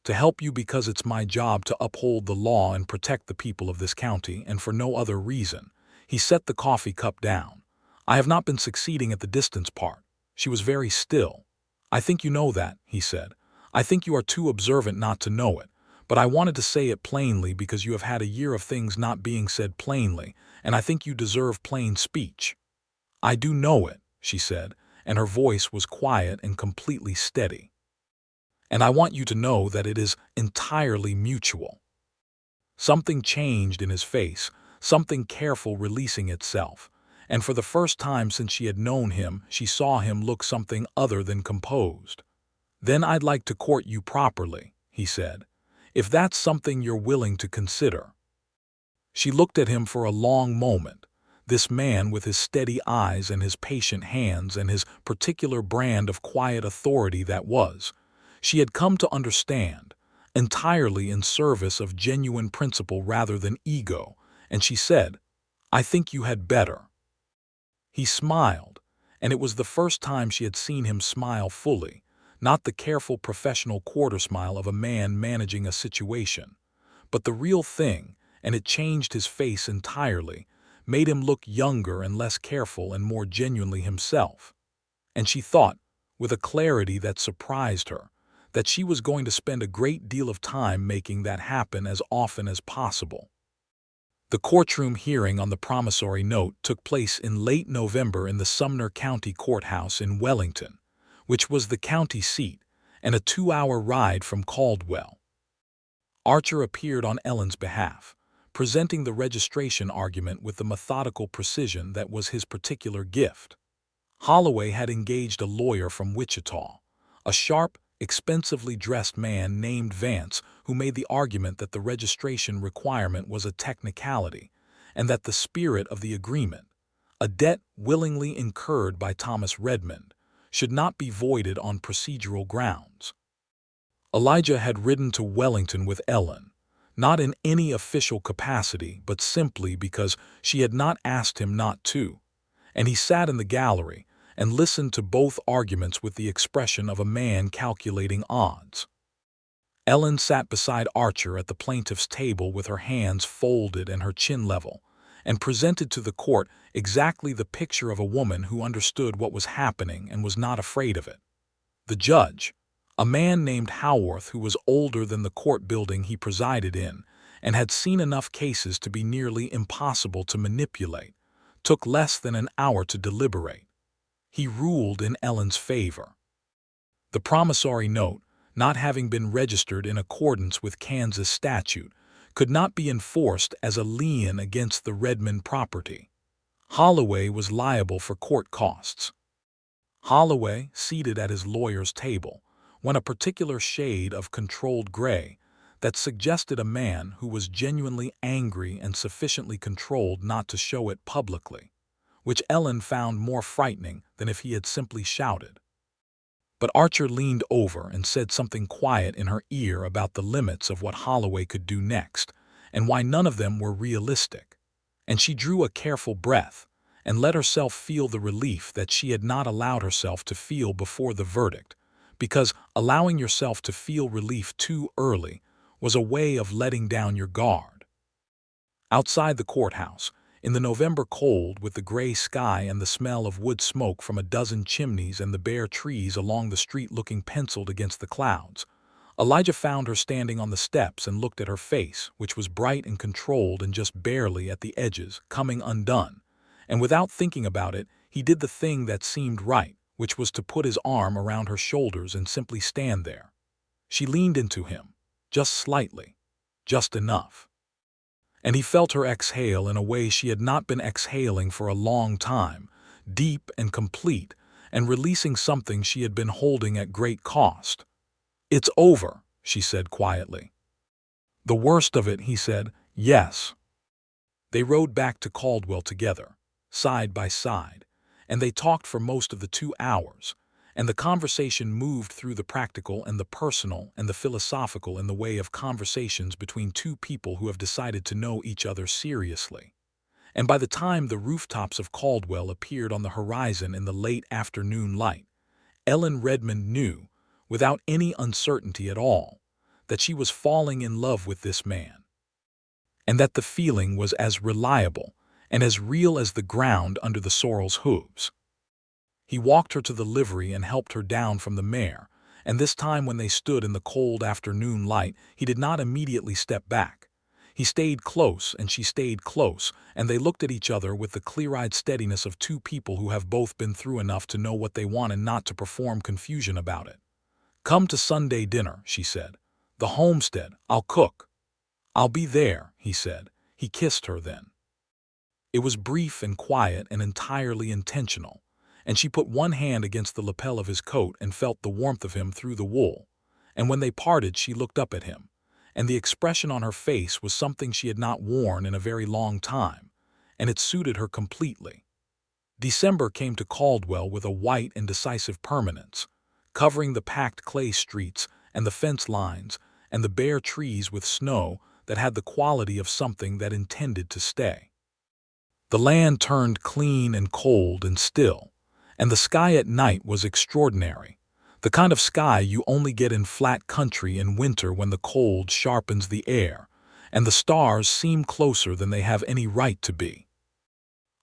[SPEAKER 1] To help you because it's my job to uphold the law and protect the people of this county, and for no other reason." He set the coffee cup down. "I have not been succeeding at the distance part." She was very still. "I think you know that," he said. "I think you are too observant not to know it. But I wanted to say it plainly because you have had a year of things not being said plainly, and I think you deserve plain speech." "I do know it," she said, and her voice was quiet and completely steady. "And I want you to know that it is entirely mutual." Something changed in his face, something careful releasing itself, and for the first time since she had known him, she saw him look something other than composed. "Then I'd like to court you properly," he said, "if that's something you're willing to consider." She looked at him for a long moment, this man with his steady eyes and his patient hands and his particular brand of quiet authority that was, she had come to understand, entirely in service of genuine principle rather than ego, and she said, "I think you had better." He smiled, and it was the first time she had seen him smile fully, not the careful professional quarter smile of a man managing a situation, but the real thing, and it changed his face entirely, made him look younger and less careful and more genuinely himself. And she thought, with a clarity that surprised her, that she was going to spend a great deal of time making that happen as often as possible. The courtroom hearing on the promissory note took place in late November in the Sumner County Courthouse in Wellington, which was the county seat, and a 2-hour ride from Caldwell. Archer appeared on Ellen's behalf, presenting the registration argument with the methodical precision that was his particular gift. Holloway had engaged a lawyer from Wichita, a sharp, expensively dressed man named Vance, who made the argument that the registration requirement was a technicality, and that the spirit of the agreement, a debt willingly incurred by Thomas Redmond, should not be voided on procedural grounds. Elijah had ridden to Wellington with Ellen, not in any official capacity, but simply because she had not asked him not to, and he sat in the gallery and listened to both arguments with the expression of a man calculating odds. Ellen sat beside Archer at the plaintiff's table with her hands folded and her chin level, and presented to the court exactly the picture of a woman who understood what was happening and was not afraid of it. The judge, a man named Howarth who was older than the court building he presided in and had seen enough cases to be nearly impossible to manipulate, took less than an hour to deliberate. He ruled in Ellen's favor. The promissory note, not having been registered in accordance with Kansas statute, could not be enforced as a lien against the Redmond property. Holloway was liable for court costs. Holloway, seated at his lawyer's table, won a particular shade of controlled gray that suggested a man who was genuinely angry and sufficiently controlled not to show it publicly, which Ellen found more frightening than if he had simply shouted. But Archer leaned over and said something quiet in her ear about the limits of what Holloway could do next, and why none of them were realistic. And she drew a careful breath, and let herself feel the relief that she had not allowed herself to feel before the verdict, because allowing yourself to feel relief too early was a way of letting down your guard. Outside the courthouse, in the November cold with the gray sky and the smell of wood smoke from a dozen chimneys and the bare trees along the street looking penciled against the clouds, Elijah found her standing on the steps and looked at her face, which was bright and controlled and just barely at the edges, coming undone. And without thinking about it, he did the thing that seemed right, which was to put his arm around her shoulders and simply stand there. She leaned into him, just slightly, just enough. And he felt her exhale in a way she had not been exhaling for a long time, deep and complete, and releasing something she had been holding at great cost. "It's over," she said quietly. "The worst of it," he said. "Yes." They rode back to Caldwell together, side by side, and they talked for most of the 2 hours, and the conversation moved through the practical and the personal and the philosophical in the way of conversations between two people who have decided to know each other seriously. And by the time the rooftops of Caldwell appeared on the horizon in the late afternoon light, Ellen Redmond knew, without any uncertainty at all, that she was falling in love with this man, and that the feeling was as reliable and as real as the ground under the sorrel's hooves. He walked her to the livery and helped her down from the mare, and this time when they stood in the cold afternoon light, he did not immediately step back. He stayed close and she stayed close, and they looked at each other with the clear-eyed steadiness of two people who have both been through enough to know what they want and not to perform confusion about it. "Come to Sunday dinner," she said. "The homestead. I'll cook." "I'll be there," he said. He kissed her then. It was brief and quiet and entirely intentional, and she put one hand against the lapel of his coat and felt the warmth of him through the wool, and when they parted she looked up at him, and the expression on her face was something she had not worn in a very long time, and it suited her completely. December came to Caldwell with a white and decisive permanence, covering the packed clay streets and the fence lines and the bare trees with snow that had the quality of something that intended to stay. The land turned clean and cold and still, and the sky at night was extraordinary, the kind of sky you only get in flat country in winter when the cold sharpens the air, and the stars seem closer than they have any right to be.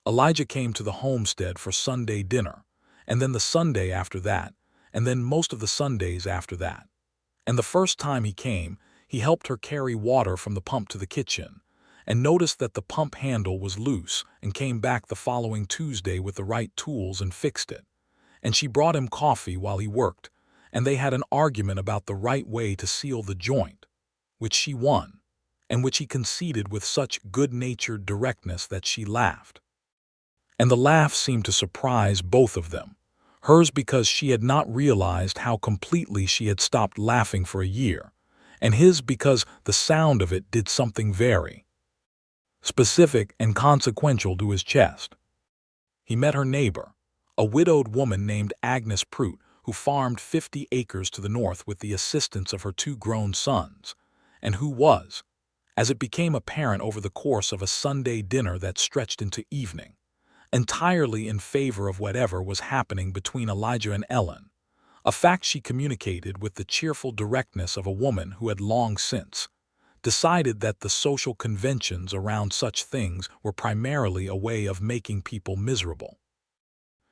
[SPEAKER 1] Elijah came to the homestead for Sunday dinner, and then the Sunday after that, and then most of the Sundays after that. And the first time he came, he helped her carry water from the pump to the kitchen, and noticed that the pump handle was loose, and came back the following Tuesday with the right tools and fixed it. And she brought him coffee while he worked, and they had an argument about the right way to seal the joint, which she won, and which he conceded with such good-natured directness that she laughed. And the laugh seemed to surprise both of them, hers because she had not realized how completely she had stopped laughing for a year, and his because the sound of it did something very specific and consequential to his chest. He met her neighbor, a widowed woman named Agnes Prout, who farmed 50 acres to the north with the assistance of her 2 grown sons, and who was, as it became apparent over the course of a Sunday dinner that stretched into evening, entirely in favor of whatever was happening between Elijah and Ellen, a fact she communicated with the cheerful directness of a woman who had long since decided that the social conventions around such things were primarily a way of making people miserable.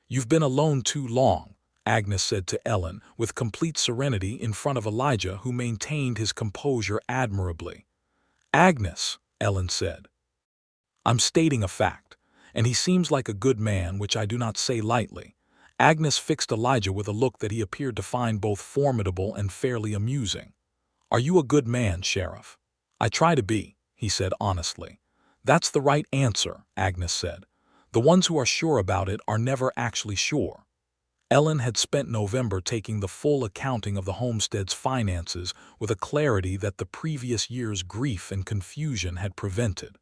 [SPEAKER 1] "You've been alone too long," Agnes said to Ellen with complete serenity in front of Elijah, who maintained his composure admirably. "Agnes," Ellen said, "I'm stating a fact, and he seems like a good man, which I do not say lightly." Agnes fixed Elijah with a look that he appeared to find both formidable and fairly amusing. "Are you a good man, Sheriff?" "I try to be," he said honestly. "That's the right answer," Agnes said. "The ones who are sure about it are never actually sure." Ellen had spent November taking the full accounting of the homestead's finances with a clarity that the previous year's grief and confusion had prevented.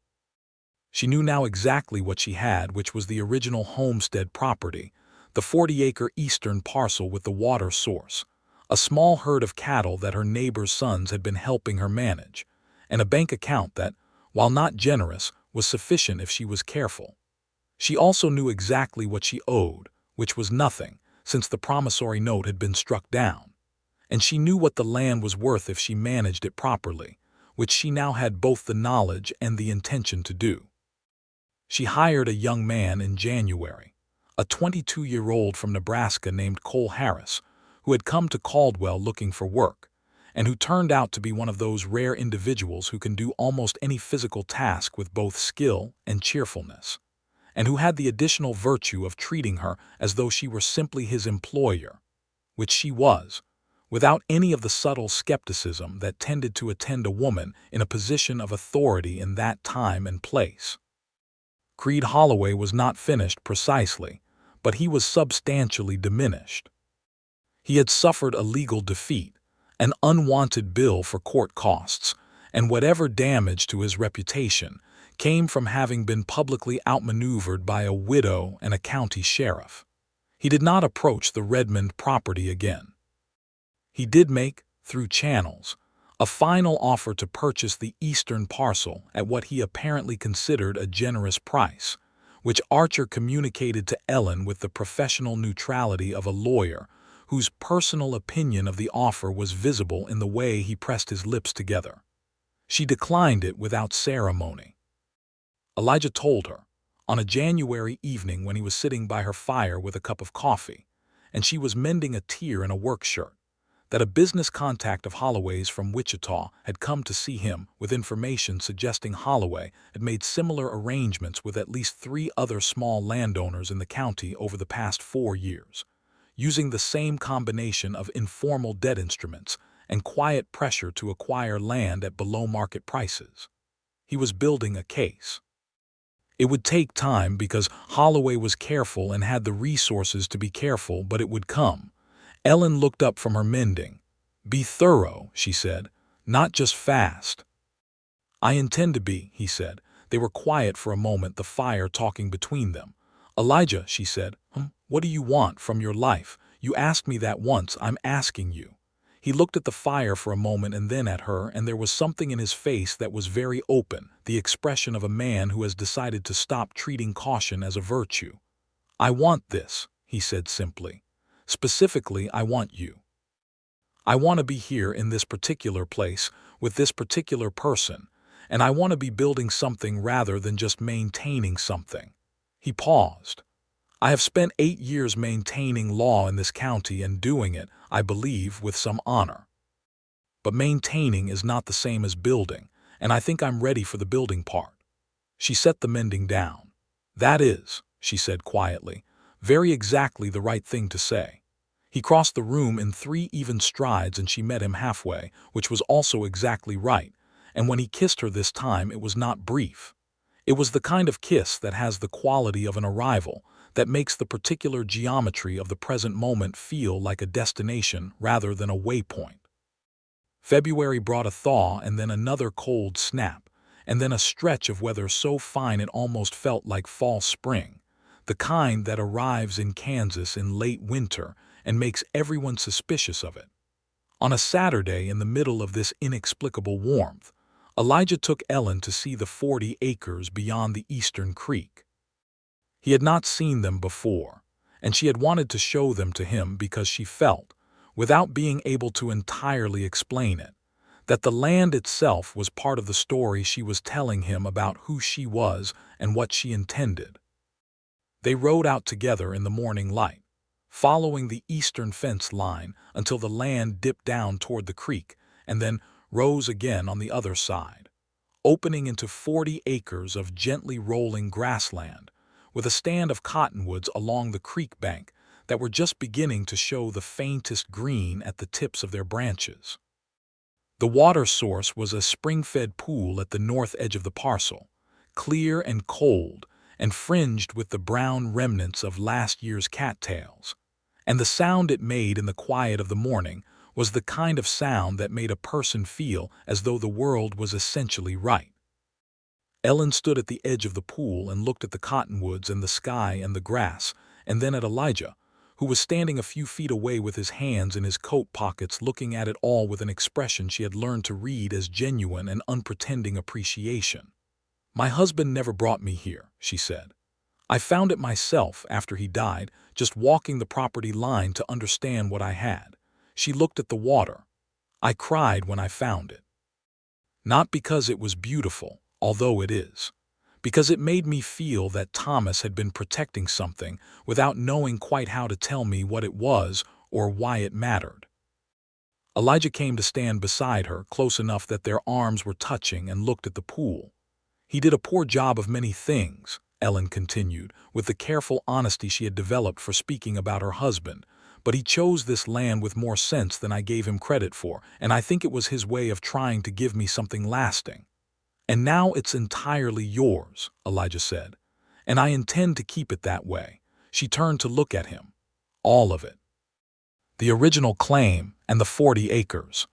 [SPEAKER 1] She knew now exactly what she had, which was the original homestead property, the 40-acre eastern parcel with the water source, a small herd of cattle that her neighbor's sons had been helping her manage, and a bank account that, while not generous, was sufficient if she was careful. She also knew exactly what she owed, which was nothing, since the promissory note had been struck down, and she knew what the land was worth if she managed it properly, which she now had both the knowledge and the intention to do. She hired a young man in January, a 22-year-old from Nebraska named Cole Harris, who had come to Caldwell looking for work, and who turned out to be one of those rare individuals who can do almost any physical task with both skill and cheerfulness, and who had the additional virtue of treating her as though she were simply his employer, which she was, without any of the subtle skepticism that tended to attend a woman in a position of authority in that time and place. Creed Holloway was not finished precisely, but he was substantially diminished. He had suffered a legal defeat, an unwanted bill for court costs, and whatever damage to his reputation came from having been publicly outmaneuvered by a widow and a county sheriff. He did not approach the Redmond property again. He did make, through channels, a final offer to purchase the eastern parcel at what he apparently considered a generous price, which Archer communicated to Ellen with the professional neutrality of a lawyer whose personal opinion of the offer was visible in the way he pressed his lips together. She declined it without ceremony. Elijah told her, on a January evening when he was sitting by her fire with a cup of coffee, and she was mending a tear in a work shirt, that a business contact of Holloway's from Wichita had come to see him with information suggesting Holloway had made similar arrangements with at least 3 other small landowners in the county over the past 4 years, using the same combination of informal debt instruments and quiet pressure to acquire land at below-market prices. He was building a case. It would take time because Holloway was careful and had the resources to be careful, but it would come. Ellen looked up from her mending. "Be thorough," she said, Not just fast. I intend to be, he said. They were quiet for a moment, the fire talking between them. Elijah, she said, what do you want from your life? You asked me that once, I'm asking you. He looked at the fire for a moment and then at her, and there was something in his face that was very open, the expression of a man who has decided to stop treating caution as a virtue. I want this, he said simply. Specifically, I want you. I want to be here in this particular place, with this particular person, and I want to be building something rather than just maintaining something. He paused. I have spent 8 years maintaining law in this county and doing it, I believe, with some honor. But maintaining is not the same as building, and I think I'm ready for the building part. She set the mending down. That is, she said quietly, very exactly the right thing to say. He crossed the room in 3 even strides and she met him halfway, which was also exactly right, and when he kissed her this time it was not brief. It was the kind of kiss that has the quality of an arrival, that makes the particular geometry of the present moment feel like a destination rather than a waypoint. February brought a thaw and then another cold snap, and then a stretch of weather so fine it almost felt like fall spring, the kind that arrives in Kansas in late winter and makes everyone suspicious of it. On a Saturday in the middle of this inexplicable warmth, Elijah took Ellen to see the 40 acres beyond the eastern creek. He had not seen them before, and she had wanted to show them to him because she felt, without being able to entirely explain it, that the land itself was part of the story she was telling him about who she was and what she intended. They rode out together in the morning light, following the eastern fence line until the land dipped down toward the creek and then rose again on the other side, opening into 40 acres of gently rolling grassland, with a stand of cottonwoods along the creek bank that were just beginning to show the faintest green at the tips of their branches. The water source was a spring-fed pool at the north edge of the parcel, clear and cold and fringed with the brown remnants of last year's cattails, and the sound it made in the quiet of the morning was the kind of sound that made a person feel as though the world was essentially right. Ellen stood at the edge of the pool and looked at the cottonwoods and the sky and the grass, and then at Elijah, who was standing a few feet away with his hands in his coat pockets looking at it all with an expression she had learned to read as genuine and unpretending appreciation. My husband never brought me here, she said. I found it myself after he died, just walking the property line to understand what I had. She looked at the water. I cried when I found it. Not because it was beautiful, although it is, because it made me feel that Thomas had been protecting something without knowing quite how to tell me what it was or why it mattered. Elijah came to stand beside her, close enough that their arms were touching, and looked at the pool. He did a poor job of many things, Ellen continued, with the careful honesty she had developed for speaking about her husband, but he chose this land with more sense than I gave him credit for, and I think it was his way of trying to give me something lasting. And now it's entirely yours, Elijah said, and I intend to keep it that way. She turned to look at him. All of it. The original claim and the 40 acres.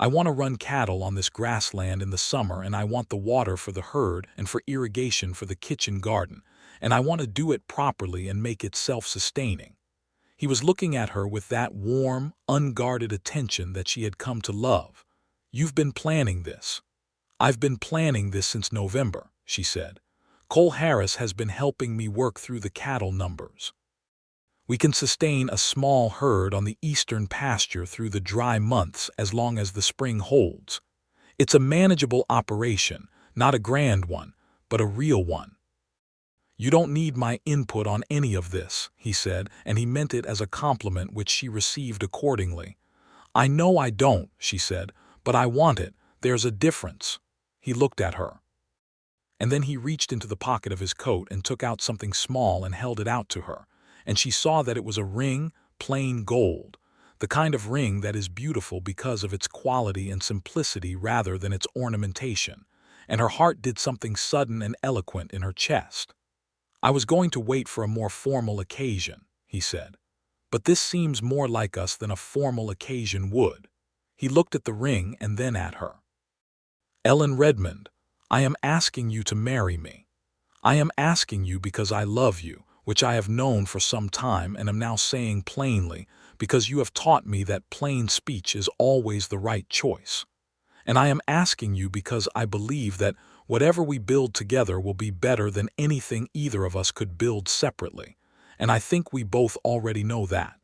[SPEAKER 1] I want to run cattle on this grassland in the summer, and I want the water for the herd and for irrigation for the kitchen garden, and I want to do it properly and make it self-sustaining. He was looking at her with that warm, unguarded attention that she had come to love. You've been planning this. I've been planning this since November, she said. Cole Harris has been helping me work through the cattle numbers. We can sustain a small herd on the eastern pasture through the dry months as long as the spring holds. It's a manageable operation, not a grand one, but a real one. You don't need my input on any of this, he said, and he meant it as a compliment, which she received accordingly. I know I don't, she said, but I want it. There's a difference. He looked at her. And then he reached into the pocket of his coat and took out something small and held it out to her, and she saw that it was a ring, plain gold, the kind of ring that is beautiful because of its quality and simplicity rather than its ornamentation, and her heart did something sudden and eloquent in her chest. I was going to wait for a more formal occasion, he said, but this seems more like us than a formal occasion would. He looked at the ring and then at her. "Ellen Redmond, I am asking you to marry me. I am asking you because I love you, which I have known for some time and am now saying plainly, because you have taught me that plain speech is always the right choice. And I am asking you because I believe that whatever we build together will be better than anything either of us could build separately, and I think we both already know that."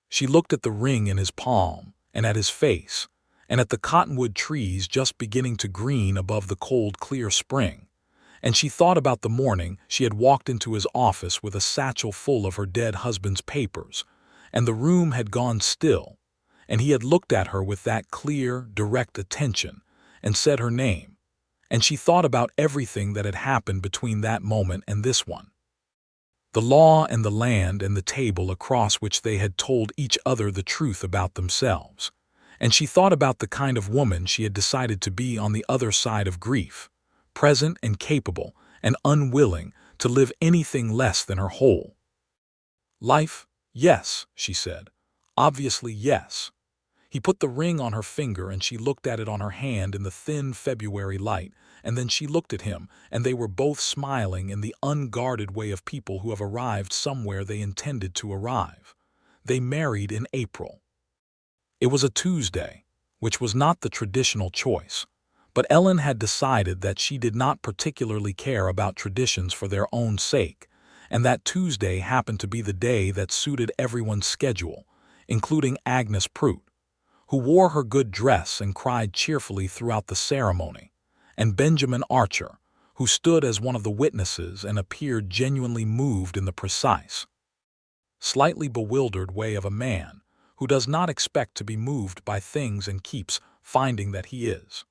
[SPEAKER 1] She looked at the ring in his palm, and at his face, and at the cottonwood trees just beginning to green above the cold, clear spring, and she thought about the morning she had walked into his office with a satchel full of her dead husband's papers, and the room had gone still, and he had looked at her with that clear, direct attention, and said her name, and she thought about everything that had happened between that moment and this one. The law and the land and the table across which they had told each other the truth about themselves, and she thought about the kind of woman she had decided to be on the other side of grief, present and capable and unwilling to live anything less than her whole life. "Yes," she said. "Obviously, yes." He put the ring on her finger and she looked at it on her hand in the thin February light, and then she looked at him, and they were both smiling in the unguarded way of people who have arrived somewhere they intended to arrive. They married in April. It was a Tuesday, which was not the traditional choice, but Ellen had decided that she did not particularly care about traditions for their own sake, and that Tuesday happened to be the day that suited everyone's schedule, including Agnes Prout, who wore her good dress and cried cheerfully throughout the ceremony, and Benjamin Archer, who stood as one of the witnesses and appeared genuinely moved in the precise, slightly bewildered way of a man who does not expect to be moved by things and keeps finding that he is.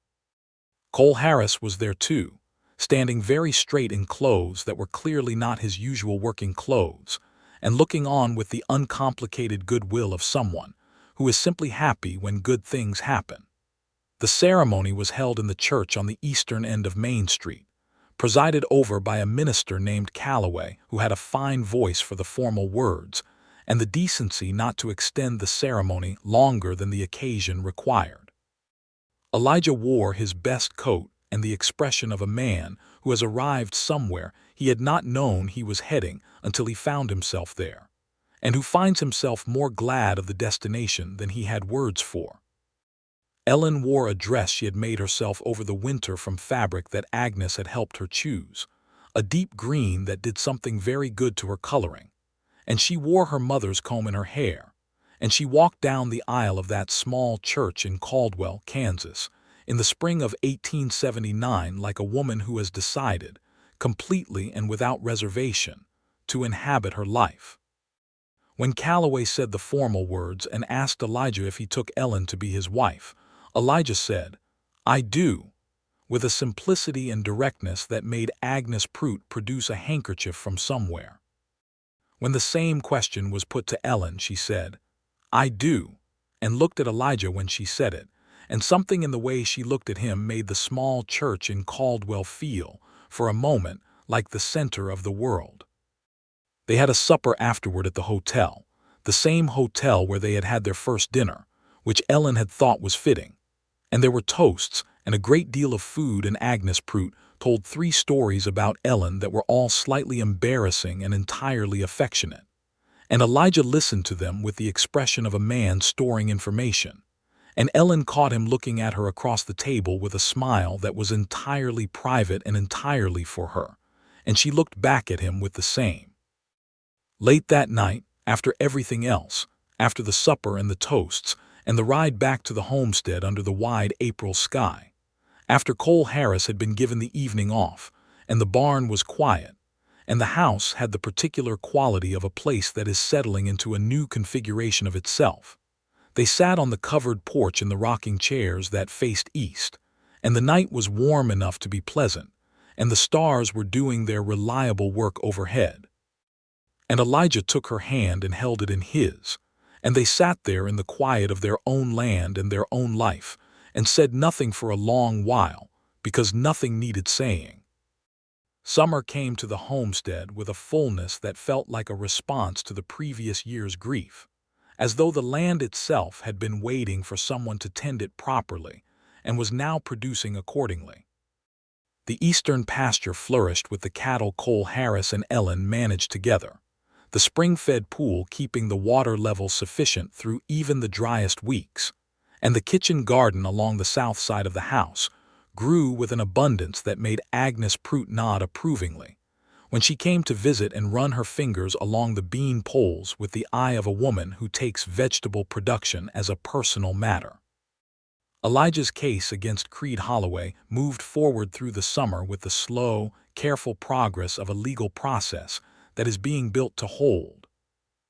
[SPEAKER 1] Cole Harris was there too, standing very straight in clothes that were clearly not his usual working clothes, and looking on with the uncomplicated goodwill of someone who is simply happy when good things happen. The ceremony was held in the church on the eastern end of Main Street, presided over by a minister named Caldwell who had a fine voice for the formal words and the decency not to extend the ceremony longer than the occasion required. Elijah wore his best coat and the expression of a man who has arrived somewhere he had not known he was heading until he found himself there, and who finds himself more glad of the destination than he had words for. Ellen wore a dress she had made herself over the winter from fabric that Agnes had helped her choose, a deep green that did something very good to her coloring, and she wore her mother's comb in her hair, and she walked down the aisle of that small church in Caldwell, Kansas, in the spring of 1879 like a woman who has decided, completely and without reservation, to inhabit her life. When Calloway said the formal words and asked Elijah if he took Ellen to be his wife, Elijah said, "I do," with a simplicity and directness that made Agnes Prout produce a handkerchief from somewhere. When the same question was put to Ellen, she said, "I do," and looked at Elijah when she said it, and something in the way she looked at him made the small church in Caldwell feel, for a moment, like the center of the world. They had a supper afterward at the hotel, the same hotel where they had had their first dinner, which Ellen had thought was fitting, and there were toasts and a great deal of food, and Agnes Prout told 3 stories about Ellen that were all slightly embarrassing and entirely affectionate, and Elijah listened to them with the expression of a man storing information, and Ellen caught him looking at her across the table with a smile that was entirely private and entirely for her, and she looked back at him with the same. Late that night, after everything else, after the supper and the toasts, and the ride back to the homestead under the wide April sky, after Cole Harris had been given the evening off, and the barn was quiet, and the house had the particular quality of a place that is settling into a new configuration of itself, they sat on the covered porch in the rocking chairs that faced east, and the night was warm enough to be pleasant, and the stars were doing their reliable work overhead. And Elijah took her hand and held it in his, and they sat there in the quiet of their own land and their own life, and said nothing for a long while, because nothing needed saying. Summer came to the homestead with a fullness that felt like a response to the previous year's grief, as though the land itself had been waiting for someone to tend it properly and was now producing accordingly. The eastern pasture flourished with the cattle Cole Harris and Ellen managed together, the spring-fed pool keeping the water level sufficient through even the driest weeks, and the kitchen garden along the south side of the house grew with an abundance that made Agnes Prout nod approvingly when she came to visit and run her fingers along the bean poles with the eye of a woman who takes vegetable production as a personal matter. Elijah's case against Creed Holloway moved forward through the summer with the slow, careful progress of a legal process that is being built to hold.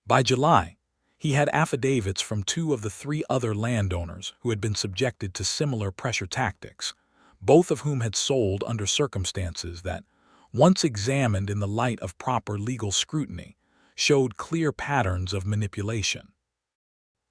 [SPEAKER 1] By July, he had affidavits from 2 of the 3 other landowners who had been subjected to similar pressure tactics, both of whom had sold under circumstances that, once examined in the light of proper legal scrutiny, showed clear patterns of manipulation.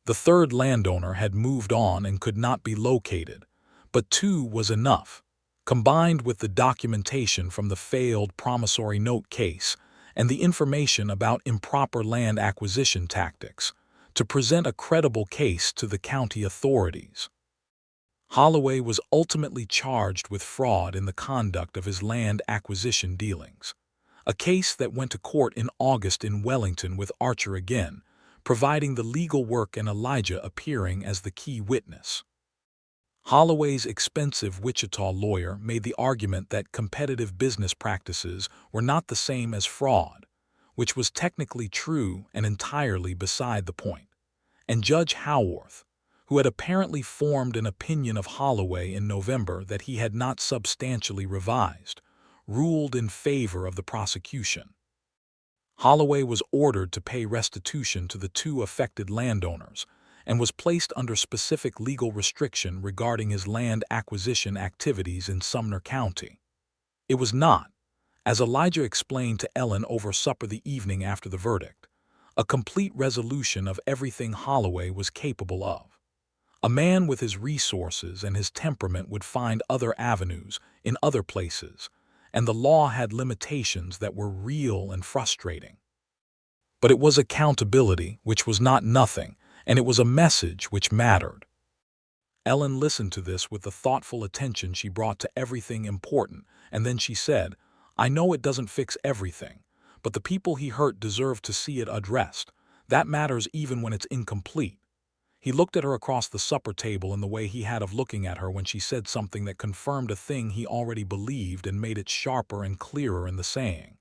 [SPEAKER 1] The 3rd landowner had moved on and could not be located, but 2 was enough, combined with the documentation from the failed promissory note case and the information about improper land acquisition tactics, to present a credible case to the county authorities. Holloway was ultimately charged with fraud in the conduct of his land acquisition dealings, a case that went to court in August in Wellington with Archer again, providing the legal work and Elijah appearing as the key witness. Holloway's expensive Wichita lawyer made the argument that competitive business practices were not the same as fraud, which was technically true and entirely beside the point, and Judge Howarth, who had apparently formed an opinion of Holloway in November that he had not substantially revised, ruled in favor of the prosecution. Holloway was ordered to pay restitution to the 2 affected landowners and was placed under specific legal restriction regarding his land acquisition activities in Sumner County. It was not, as Elijah explained to Ellen over supper the evening after the verdict, a complete resolution of everything Holloway was capable of. A man with his resources and his temperament would find other avenues in other places, and the law had limitations that were real and frustrating. But it was accountability, which was not nothing, and it was a message which mattered. Ellen listened to this with the thoughtful attention she brought to everything important, and then she said, "I know it doesn't fix everything, but the people he hurt deserve to see it addressed. That matters even when it's incomplete." He looked at her across the supper table in the way he had of looking at her when she said something that confirmed a thing he already believed and made it sharper and clearer in the saying.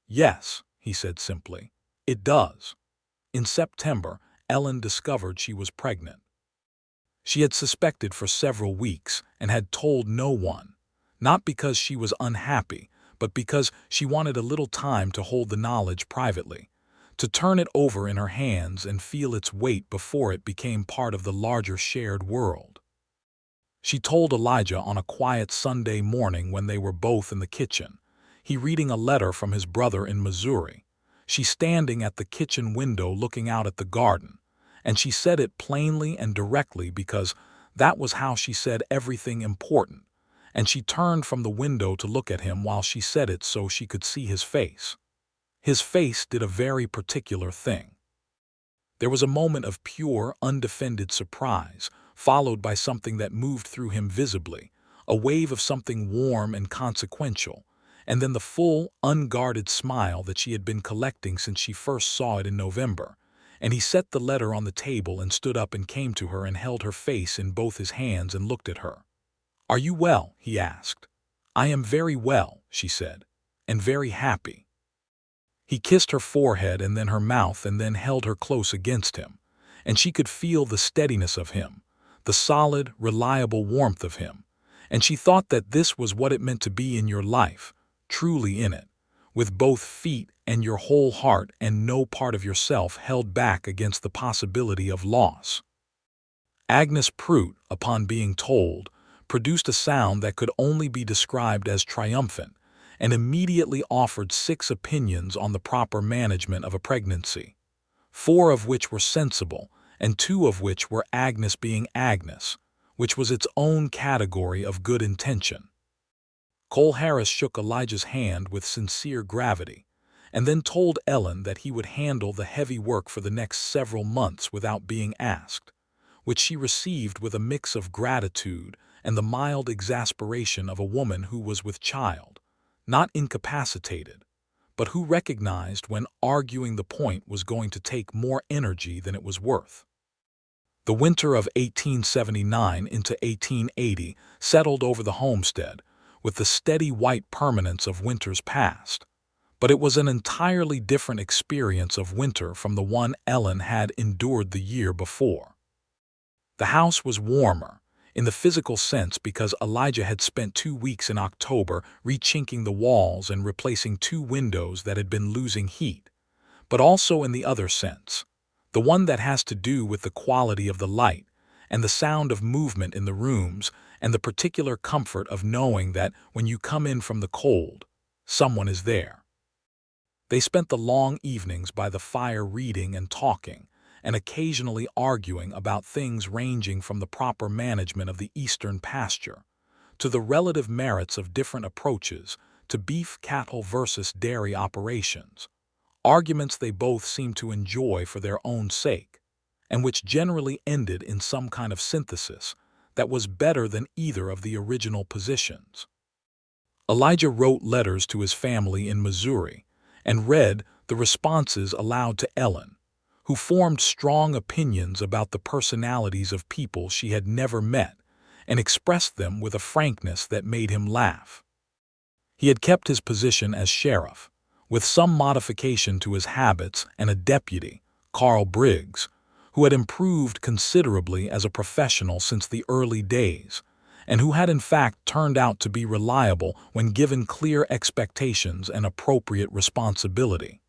[SPEAKER 1] "Yes," he said simply, "it does." In September, Ellen discovered she was pregnant. She had suspected for several weeks and had told no one, not because she was unhappy, but because she wanted a little time to hold the knowledge privately, to turn it over in her hands and feel its weight before it became part of the larger shared world. She told Elijah on a quiet Sunday morning when they were both in the kitchen, he reading a letter from his brother in Missouri, she standing at the kitchen window looking out at the garden, and she said it plainly and directly because that was how she said everything important, and she turned from the window to look at him while she said it so she could see his face. His face did a very particular thing. There was a moment of pure, undefended surprise, followed by something that moved through him visibly, a wave of something warm and consequential, and then the full, unguarded smile that she had been collecting since she first saw it in November, and he set the letter on the table and stood up and came to her and held her face in both his hands and looked at her. "Are you well?" he asked. "I am very well," she said, "and very happy." He kissed her forehead and then her mouth and then held her close against him, and she could feel the steadiness of him, the solid, reliable warmth of him, and she thought that this was what it meant to be in your life, truly in it, with both feet and your whole heart and no part of yourself held back against the possibility of loss. Agnes Prout, upon being told, produced a sound that could only be described as triumphant, and immediately offered 6 opinions on the proper management of a pregnancy, 4 of which were sensible, and 2 of which were Agnes being Agnes, which was its own category of good intention. Cole Harris shook Elijah's hand with sincere gravity, and then told Ellen that he would handle the heavy work for the next several months without being asked, which she received with a mix of gratitude and the mild exasperation of a woman who was with child, not incapacitated, but who recognized when arguing the point was going to take more energy than it was worth. The winter of 1879 into 1880 settled over the homestead with the steady white permanence of winters past, but it was an entirely different experience of winter from the one Ellen had endured the year before. The house was warmer, in the physical sense, because Elijah had spent 2 weeks in October rechinking the walls and replacing 2 windows that had been losing heat, but also in the other sense, the one that has to do with the quality of the light and the sound of movement in the rooms and the particular comfort of knowing that when you come in from the cold, someone is there. They spent the long evenings by the fire reading and talking, and occasionally arguing about things ranging from the proper management of the eastern pasture to the relative merits of different approaches to beef cattle versus dairy operations, arguments they both seemed to enjoy for their own sake, and which generally ended in some kind of synthesis that was better than either of the original positions. Elijah wrote letters to his family in Missouri and read the responses aloud to Ellen, who formed strong opinions about the personalities of people she had never met and expressed them with a frankness that made him laugh. He had kept his position as sheriff, with some modification to his habits, and a deputy, Carl Briggs, who had improved considerably as a professional since the early days, and who had in fact turned out to be reliable when given clear expectations and appropriate responsibility.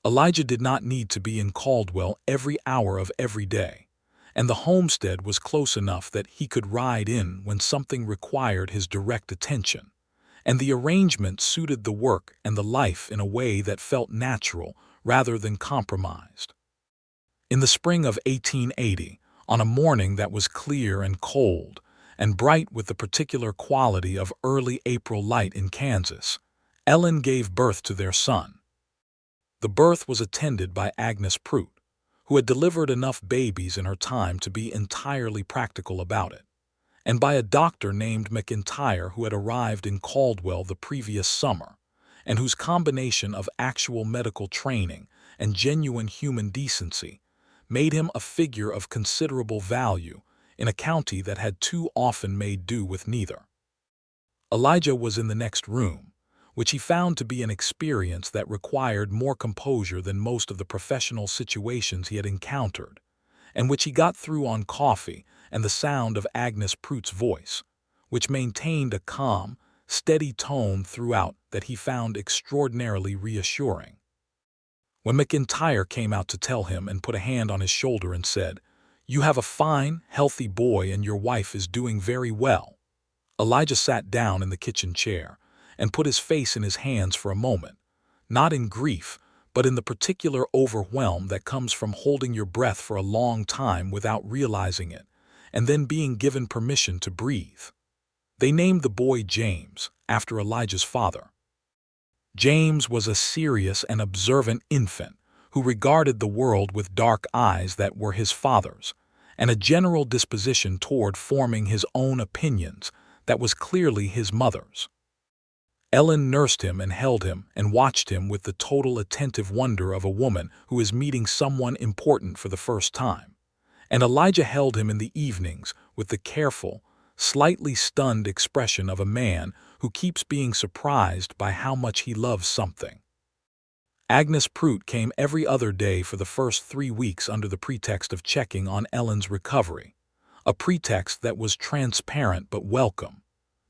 [SPEAKER 1] Elijah did not need to be in Caldwell every hour of every day, and the homestead was close enough that he could ride in when something required his direct attention, and the arrangement suited the work and the life in a way that felt natural rather than compromised. In the spring of 1880, on a morning that was clear and cold, and bright with the particular quality of early April light in Kansas, Ellen gave birth to their son. The birth was attended by Agnes Prout, who had delivered enough babies in her time to be entirely practical about it, and by a doctor named McIntyre who had arrived in Caldwell the previous summer, and whose combination of actual medical training and genuine human decency made him a figure of considerable value in a county that had too often made do with neither. Elijah was in the next room, which he found to be an experience that required more composure than most of the professional situations he had encountered, and which he got through on coffee and the sound of Agnes Prout's voice, which maintained a calm, steady tone throughout that he found extraordinarily reassuring. When McIntyre came out to tell him and put a hand on his shoulder and said, "You have a fine, healthy boy and your wife is doing very well," Elijah sat down in the kitchen chair and put his face in his hands for a moment, not in grief, but in the particular overwhelm that comes from holding your breath for a long time without realizing it, and then being given permission to breathe. They named the boy James, after Elijah's father. James was a serious and observant infant who regarded the world with dark eyes that were his father's, and a general disposition toward forming his own opinions that was clearly his mother's. Ellen nursed him and held him and watched him with the total attentive wonder of a woman who is meeting someone important for the first time, and Elijah held him in the evenings with the careful, slightly stunned expression of a man who keeps being surprised by how much he loves something. Agnes Prout came every other day for the first 3 weeks under the pretext of checking on Ellen's recovery, a pretext that was transparent but welcome,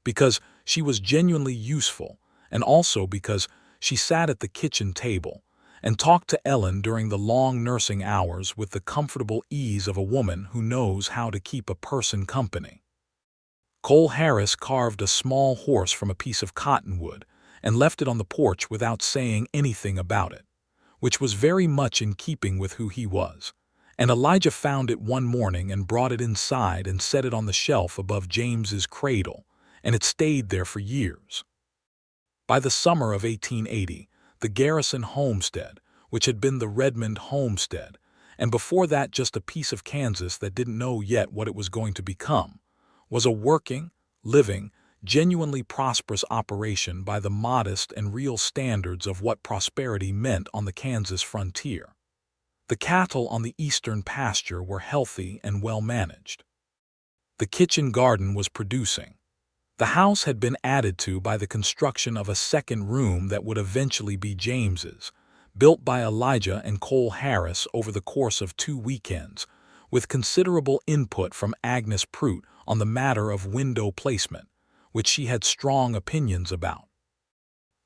[SPEAKER 1] because she was genuinely useful, and also because she sat at the kitchen table and talked to Ellen during the long nursing hours with the comfortable ease of a woman who knows how to keep a person company. Cole Harris carved a small horse from a piece of cottonwood and left it on the porch without saying anything about it, which was very much in keeping with who he was, and Elijah found it one morning and brought it inside and set it on the shelf above James's cradle, and it stayed there for years. By the summer of 1880, the Garrison homestead, which had been the Redmond homestead, and before that just a piece of Kansas that didn't know yet what it was going to become, was a working, living, genuinely prosperous operation by the modest and real standards of what prosperity meant on the Kansas frontier. The cattle on the eastern pasture were healthy and well managed. The kitchen garden was producing. The house had been added to by the construction of a second room that would eventually be James's, built by Elijah and Cole Harris over the course of 2 weekends, with considerable input from Agnes Prout on the matter of window placement, which she had strong opinions about.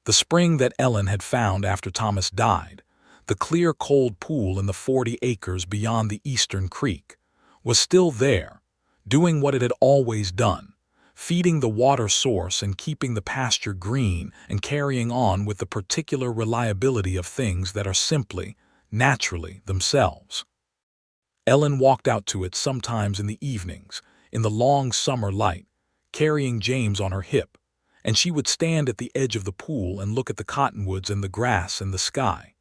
[SPEAKER 1] The spring that Ellen had found after Thomas died, the clear cold pool in the 40 acres beyond the eastern creek, was still there, doing what it had always done, feeding the water source and keeping the pasture green and carrying on with the particular reliability of things that are simply, naturally, themselves. Ellen walked out to it sometimes in the evenings, in the long summer light, carrying James on her hip, and she would stand at the edge of the pool and look at the cottonwoods and the grass and the sky,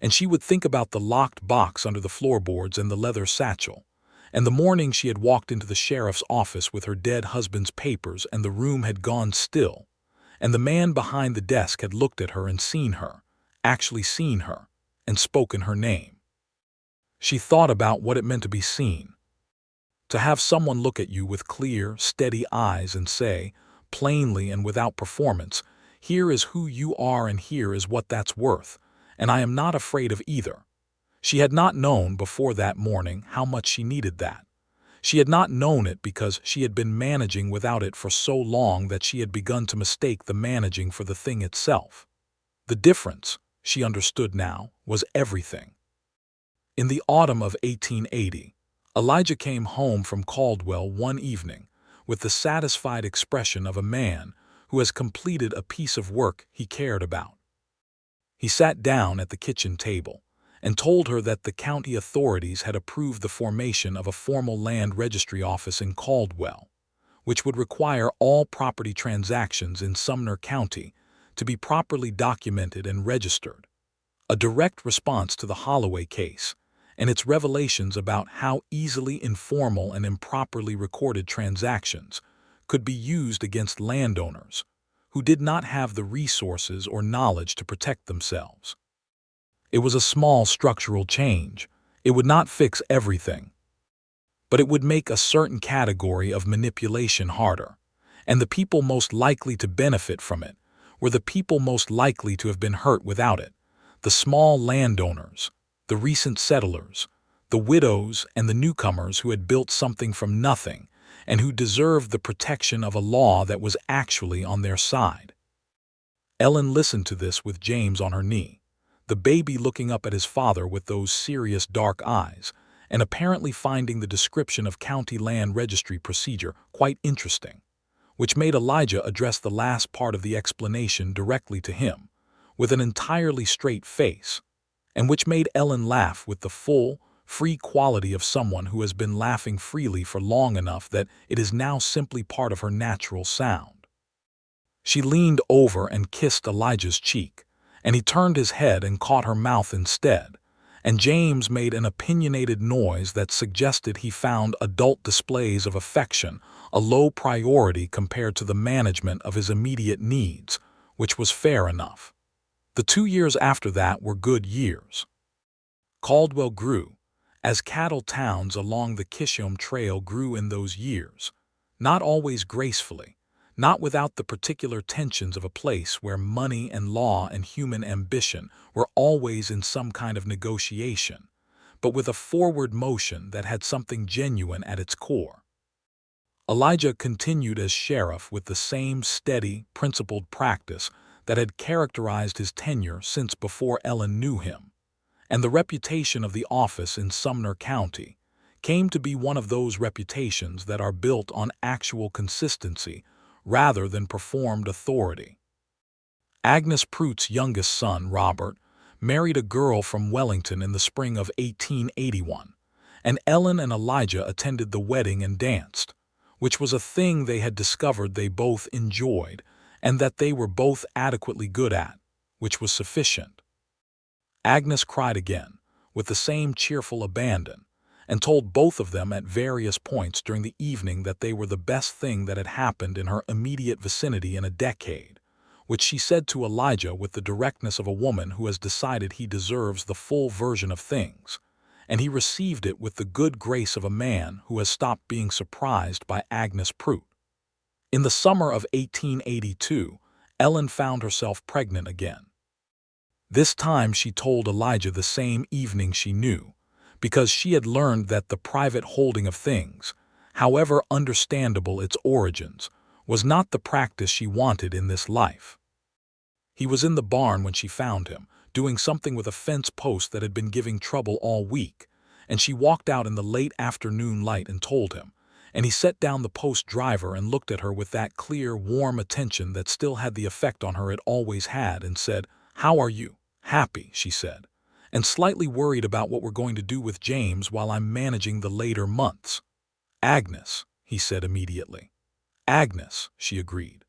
[SPEAKER 1] and she would think about the locked box under the floorboards and the leather satchel, and the morning she had walked into the sheriff's office with her dead husband's papers and the room had gone still, and the man behind the desk had looked at her and seen her, actually seen her, and spoken her name. She thought about what it meant to be seen. To have someone look at you with clear, steady eyes and say, plainly and without performance, here is who you are and here is what that's worth, and I am not afraid of either. She had not known before that morning how much she needed that. She had not known it because she had been managing without it for so long that she had begun to mistake the managing for the thing itself. The difference, she understood now, was everything. In the autumn of 1880, Elijah came home from Caldwell one evening with the satisfied expression of a man who has completed a piece of work he cared about. He sat down at the kitchen table and told her that the county authorities had approved the formation of a formal land registry office in Caldwell, which would require all property transactions in Sumner County to be properly documented and registered, a direct response to the Holloway case and its revelations about how easily informal and improperly recorded transactions could be used against landowners who did not have the resources or knowledge to protect themselves. It was a small structural change. It would not fix everything, but it would make a certain category of manipulation harder, and the people most likely to benefit from it were the people most likely to have been hurt without it, the small landowners, the recent settlers, the widows and the newcomers who had built something from nothing and who deserved the protection of a law that was actually on their side. Ellen listened to this with James on her knee, the baby looking up at his father with those serious dark eyes, and apparently finding the description of county land registry procedure quite interesting, which made Elijah address the last part of the explanation directly to him, with an entirely straight face, and which made Ellen laugh with the full, free quality of someone who has been laughing freely for long enough that it is now simply part of her natural sound. She leaned over and kissed Elijah's cheek, and he turned his head and caught her mouth instead, and James made an opinionated noise that suggested he found adult displays of affection a low priority compared to the management of his immediate needs, which was fair enough. The 2 years after that were good years. Caldwell grew, as cattle towns along the Kishom Trail grew in those years, not always gracefully, not without the particular tensions of a place where money and law and human ambition were always in some kind of negotiation, but with a forward motion that had something genuine at its core. Elijah continued as sheriff with the same steady, principled practice that had characterized his tenure since before Ellen knew him, and the reputation of the office in Sumner County came to be one of those reputations that are built on actual consistency rather than performed authority. Agnes Prout's youngest son, Robert, married a girl from Wellington in the spring of 1881, and Ellen and Elijah attended the wedding and danced, which was a thing they had discovered they both enjoyed and that they were both adequately good at, which was sufficient. Agnes cried again, with the same cheerful abandon, and told both of them at various points during the evening that they were the best thing that had happened in her immediate vicinity in a decade, which she said to Elijah with the directness of a woman who has decided he deserves the full version of things, and he received it with the good grace of a man who has stopped being surprised by Agnes Prout. In the summer of 1882, Ellen found herself pregnant again. This time she told Elijah the same evening she knew, because she had learned that the private holding of things, however understandable its origins, was not the practice she wanted in this life. He was in the barn when she found him, doing something with a fence post that had been giving trouble all week, and she walked out in the late afternoon light and told him, and he set down the post driver and looked at her with that clear, warm attention that still had the effect on her it always had, and said, "How are you?" "Happy," she said, "and slightly worried about what we're going to do with James while I'm managing the later months." "Agnes," he said immediately. "Agnes," she agreed.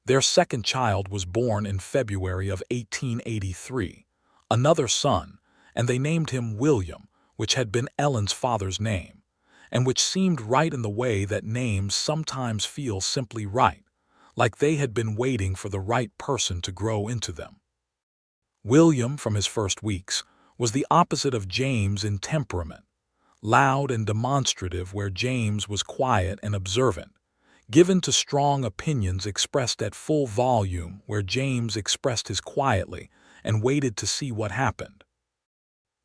[SPEAKER 1] Their second child was born in February of 1883, another son, and they named him William, which had been Ellen's father's name, and which seemed right in the way that names sometimes feel simply right, like they had been waiting for the right person to grow into them. William, from his first weeks, was the opposite of James in temperament, loud and demonstrative where James was quiet and observant, given to strong opinions expressed at full volume where James expressed his quietly and waited to see what happened.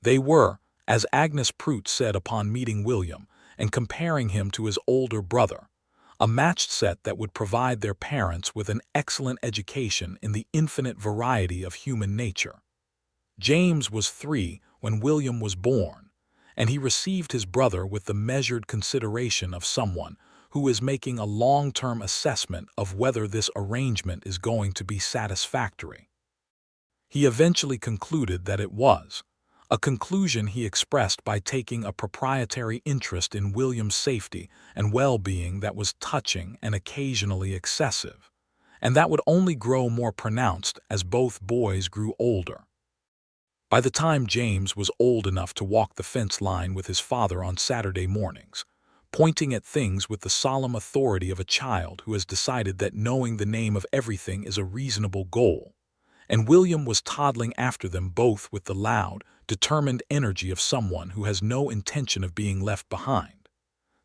[SPEAKER 1] They were, as Agnes Prout said upon meeting William and comparing him to his older brother, a matched set that would provide their parents with an excellent education in the infinite variety of human nature. James was 3 when William was born, and he received his brother with the measured consideration of someone who is making a long-term assessment of whether this arrangement is going to be satisfactory. He eventually concluded that it was, a conclusion he expressed by taking a proprietary interest in William's safety and well-being that was touching and occasionally excessive, and that would only grow more pronounced as both boys grew older. By the time James was old enough to walk the fence line with his father on Saturday mornings, pointing at things with the solemn authority of a child who has decided that knowing the name of everything is a reasonable goal, and William was toddling after them both with the loud, determined energy of someone who has no intention of being left behind,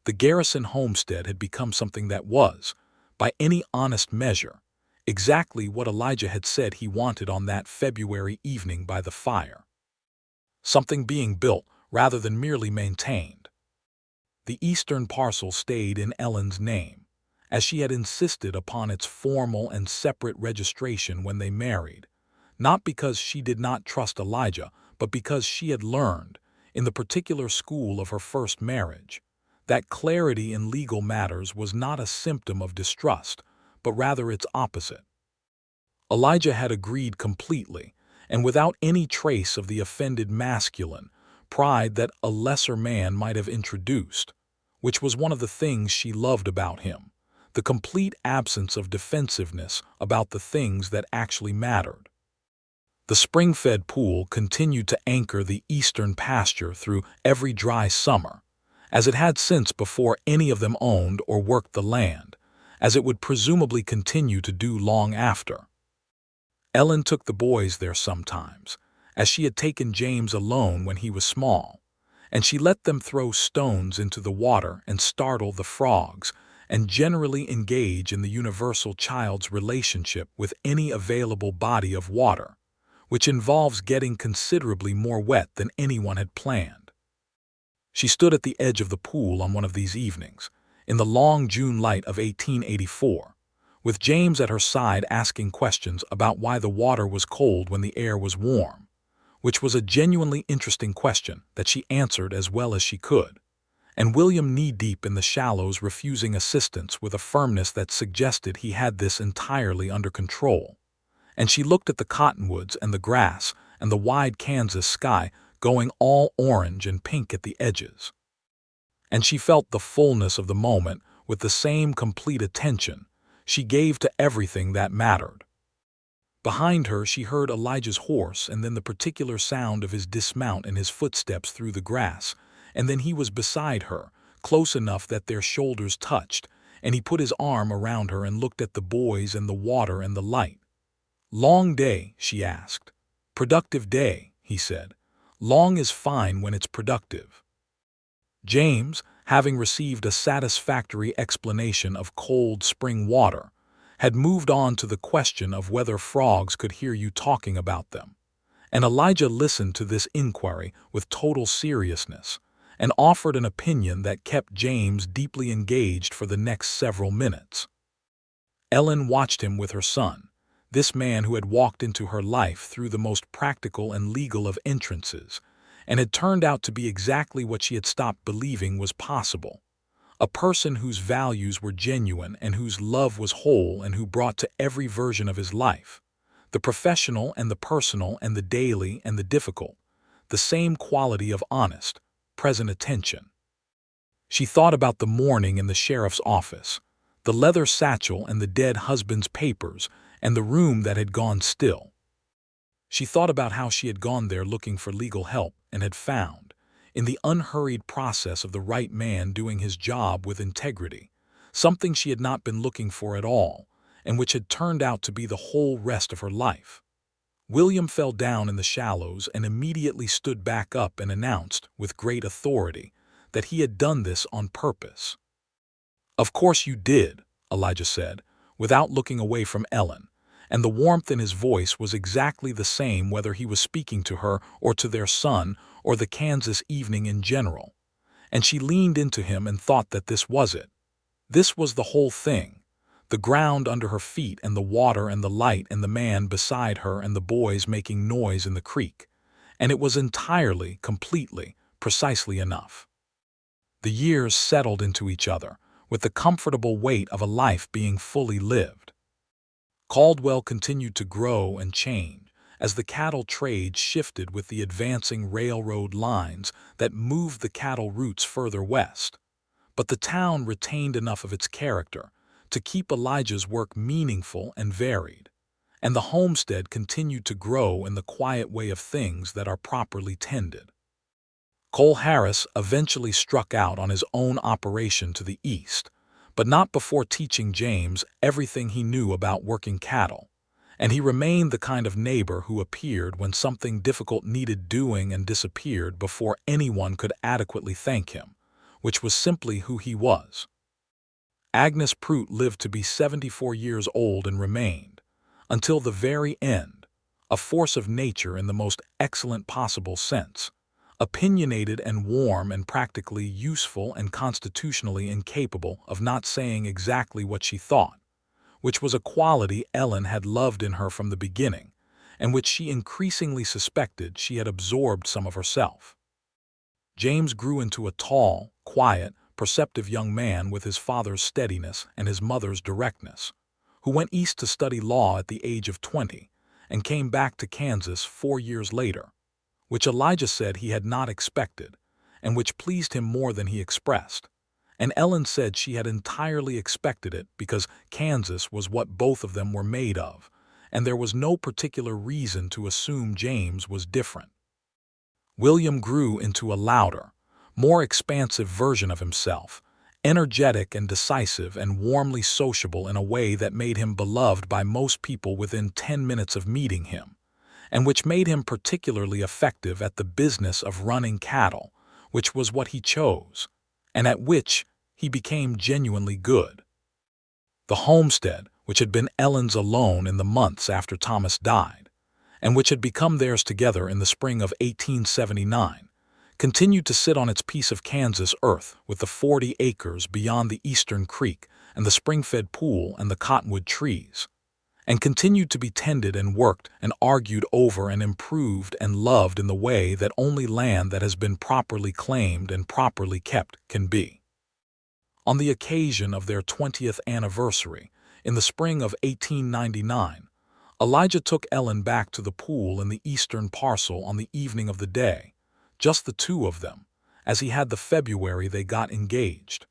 [SPEAKER 1] the Garrison homestead had become something that was, by any honest measure, exactly what Elijah had said he wanted on that February evening by the fire. Something being built rather than merely maintained. The eastern parcel stayed in Ellen's name, as she had insisted upon its formal and separate registration when they married, not because she did not trust Elijah, but because she had learned, in the particular school of her first marriage, that clarity in legal matters was not a symptom of distrust, but rather its opposite. Elijah had agreed completely, and without any trace of the offended masculine pride that a lesser man might have introduced, which was one of the things she loved about him, the complete absence of defensiveness about the things that actually mattered. The spring-fed pool continued to anchor the eastern pasture through every dry summer, as it had since before any of them owned or worked the land, as it would presumably continue to do long after. Ellen took the boys there sometimes, as she had taken James alone when he was small, and she let them throw stones into the water and startle the frogs, and generally engage in the universal child's relationship with any available body of water, which involves getting considerably more wet than anyone had planned. She stood at the edge of the pool on one of these evenings, in the long June light of 1884, with James at her side asking questions about why the water was cold when the air was warm, which was a genuinely interesting question that she answered as well as she could, and William knee-deep in the shallows refusing assistance with a firmness that suggested he had this entirely under control. And she looked at the cottonwoods and the grass and the wide Kansas sky going all orange and pink at the edges. And she felt the fullness of the moment with the same complete attention she gave to everything that mattered. Behind her she heard Elijah's horse and then the particular sound of his dismount and his footsteps through the grass, and then he was beside her, close enough that their shoulders touched, and he put his arm around her and looked at the boys and the water and the light. "Long day?" she asked. "Productive day," he said. "Long is fine when it's productive." James, having received a satisfactory explanation of cold spring water, had moved on to the question of whether frogs could hear you talking about them, and Elijah listened to this inquiry with total seriousness and offered an opinion that kept James deeply engaged for the next several minutes. Ellen watched him with her son, this man who had walked into her life through the most practical and legal of entrances, and had turned out to be exactly what she had stopped believing was possible. A person whose values were genuine and whose love was whole and who brought to every version of his life, the professional and the personal and the daily and the difficult, the same quality of honest, present attention. She thought about the morning in the sheriff's office, the leather satchel and the dead husband's papers, and the room that had gone still. She thought about how she had gone there looking for legal help and had found, in the unhurried process of the right man doing his job with integrity, something she had not been looking for at all, and which had turned out to be the whole rest of her life. William fell down in the shallows and immediately stood back up and announced, with great authority, that he had done this on purpose. "Of course you did," Elijah said, without looking away from Ellen, and the warmth in his voice was exactly the same whether he was speaking to her or to their son or the Kansas evening in general. And she leaned into him and thought that this was it. This was the whole thing. The ground under her feet and the water and the light and the man beside her and the boys making noise in the creek. And it was entirely, completely, precisely enough. The years settled into each other, with the comfortable weight of a life being fully lived. Caldwell continued to grow and change as the cattle trade shifted with the advancing railroad lines that moved the cattle routes further west. But the town retained enough of its character to keep Elijah's work meaningful and varied, and the homestead continued to grow in the quiet way of things that are properly tended. Cole Harris eventually struck out on his own operation to the east, but not before teaching James everything he knew about working cattle, and he remained the kind of neighbor who appeared when something difficult needed doing and disappeared before anyone could adequately thank him, which was simply who he was. Agnes Prout lived to be 74 years old and remained, until the very end, a force of nature in the most excellent possible sense, opinionated and warm and practically useful and constitutionally incapable of not saying exactly what she thought, which was a quality Ellen had loved in her from the beginning, and which she increasingly suspected she had absorbed some of herself. James grew into a tall, quiet, perceptive young man with his father's steadiness and his mother's directness, who went east to study law at the age of 20 and came back to Kansas 4 years later, which Elijah said he had not expected, and which pleased him more than he expressed. And Ellen said she had entirely expected it because Kansas was what both of them were made of, and there was no particular reason to assume James was different. William grew into a louder, more expansive version of himself, energetic and decisive and warmly sociable in a way that made him beloved by most people within 10 minutes of meeting him, and which made him particularly effective at the business of running cattle, which was what he chose, and at which he became genuinely good. The homestead, which had been Ellen's alone in the months after Thomas died, and which had become theirs together in the spring of 1879, continued to sit on its piece of Kansas earth with the 40 acres beyond the eastern creek and the spring-fed pool and the cottonwood trees, and continued to be tended and worked and argued over and improved and loved in the way that only land that has been properly claimed and properly kept can be. On the occasion of their 20th anniversary, in the spring of 1899, Elijah took Ellen back to the pool in the eastern parcel on the evening of the day, just the two of them, as he had the February they got engaged.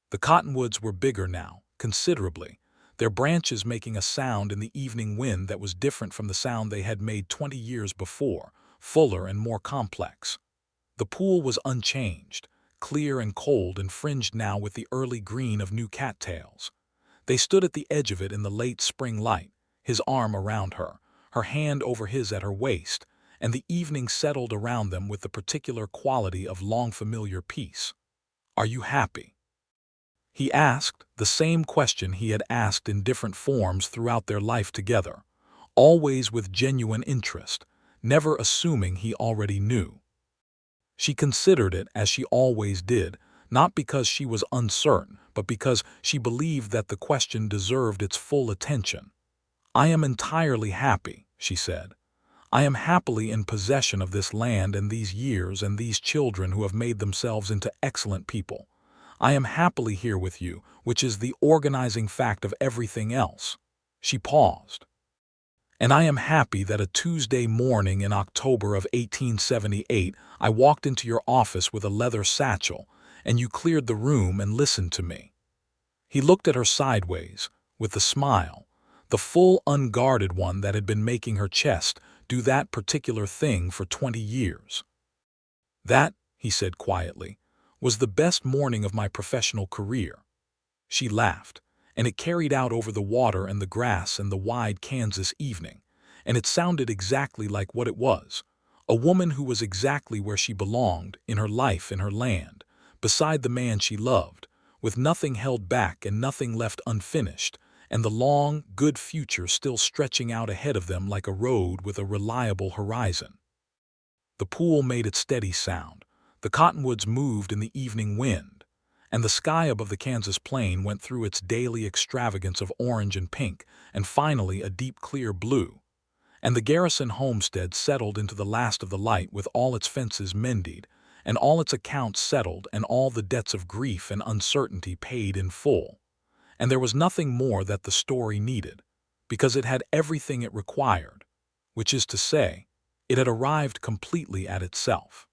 [SPEAKER 1] The cottonwoods were bigger now, considerably. their branches making a sound in the evening wind that was different from the sound they had made 20 years before, fuller and more complex. The pool was unchanged, clear and cold and fringed now with the early green of new cattails. They stood at the edge of it in the late spring light, his arm around her, her hand over his at her waist, and the evening settled around them with the particular quality of long-familiar peace. "Are you happy?" He asked the same question he had asked in different forms throughout their life together, always with genuine interest, never assuming he already knew. She considered it as she always did, not because she was uncertain, but because she believed that the question deserved its full attention. "I am entirely happy," she said. "I am happily in possession of this land and these years and these children who have made themselves into excellent people. I am happily here with you, which is the organizing fact of everything else." She paused. "And I am happy that a Tuesday morning in October of 1878 I walked into your office with a leather satchel, and you cleared the room and listened to me." He looked at her sideways, with the smile, the full unguarded one that had been making her chest do that particular thing for 20 years. "That," he said quietly, "was the best morning of my professional career." She laughed, and it carried out over the water and the grass and the wide Kansas evening, and it sounded exactly like what it was, a woman who was exactly where she belonged, in her life, in her land, beside the man she loved, with nothing held back and nothing left unfinished, and the long, good future still stretching out ahead of them like a road with a reliable horizon. The pool made its steady sound, the cottonwoods moved in the evening wind, and the sky above the Kansas plain went through its daily extravagance of orange and pink, and finally a deep clear blue, and the Garrison homestead settled into the last of the light with all its fences mended, and all its accounts settled and all the debts of grief and uncertainty paid in full. And there was nothing more that the story needed, because it had everything it required, which is to say, it had arrived completely at itself.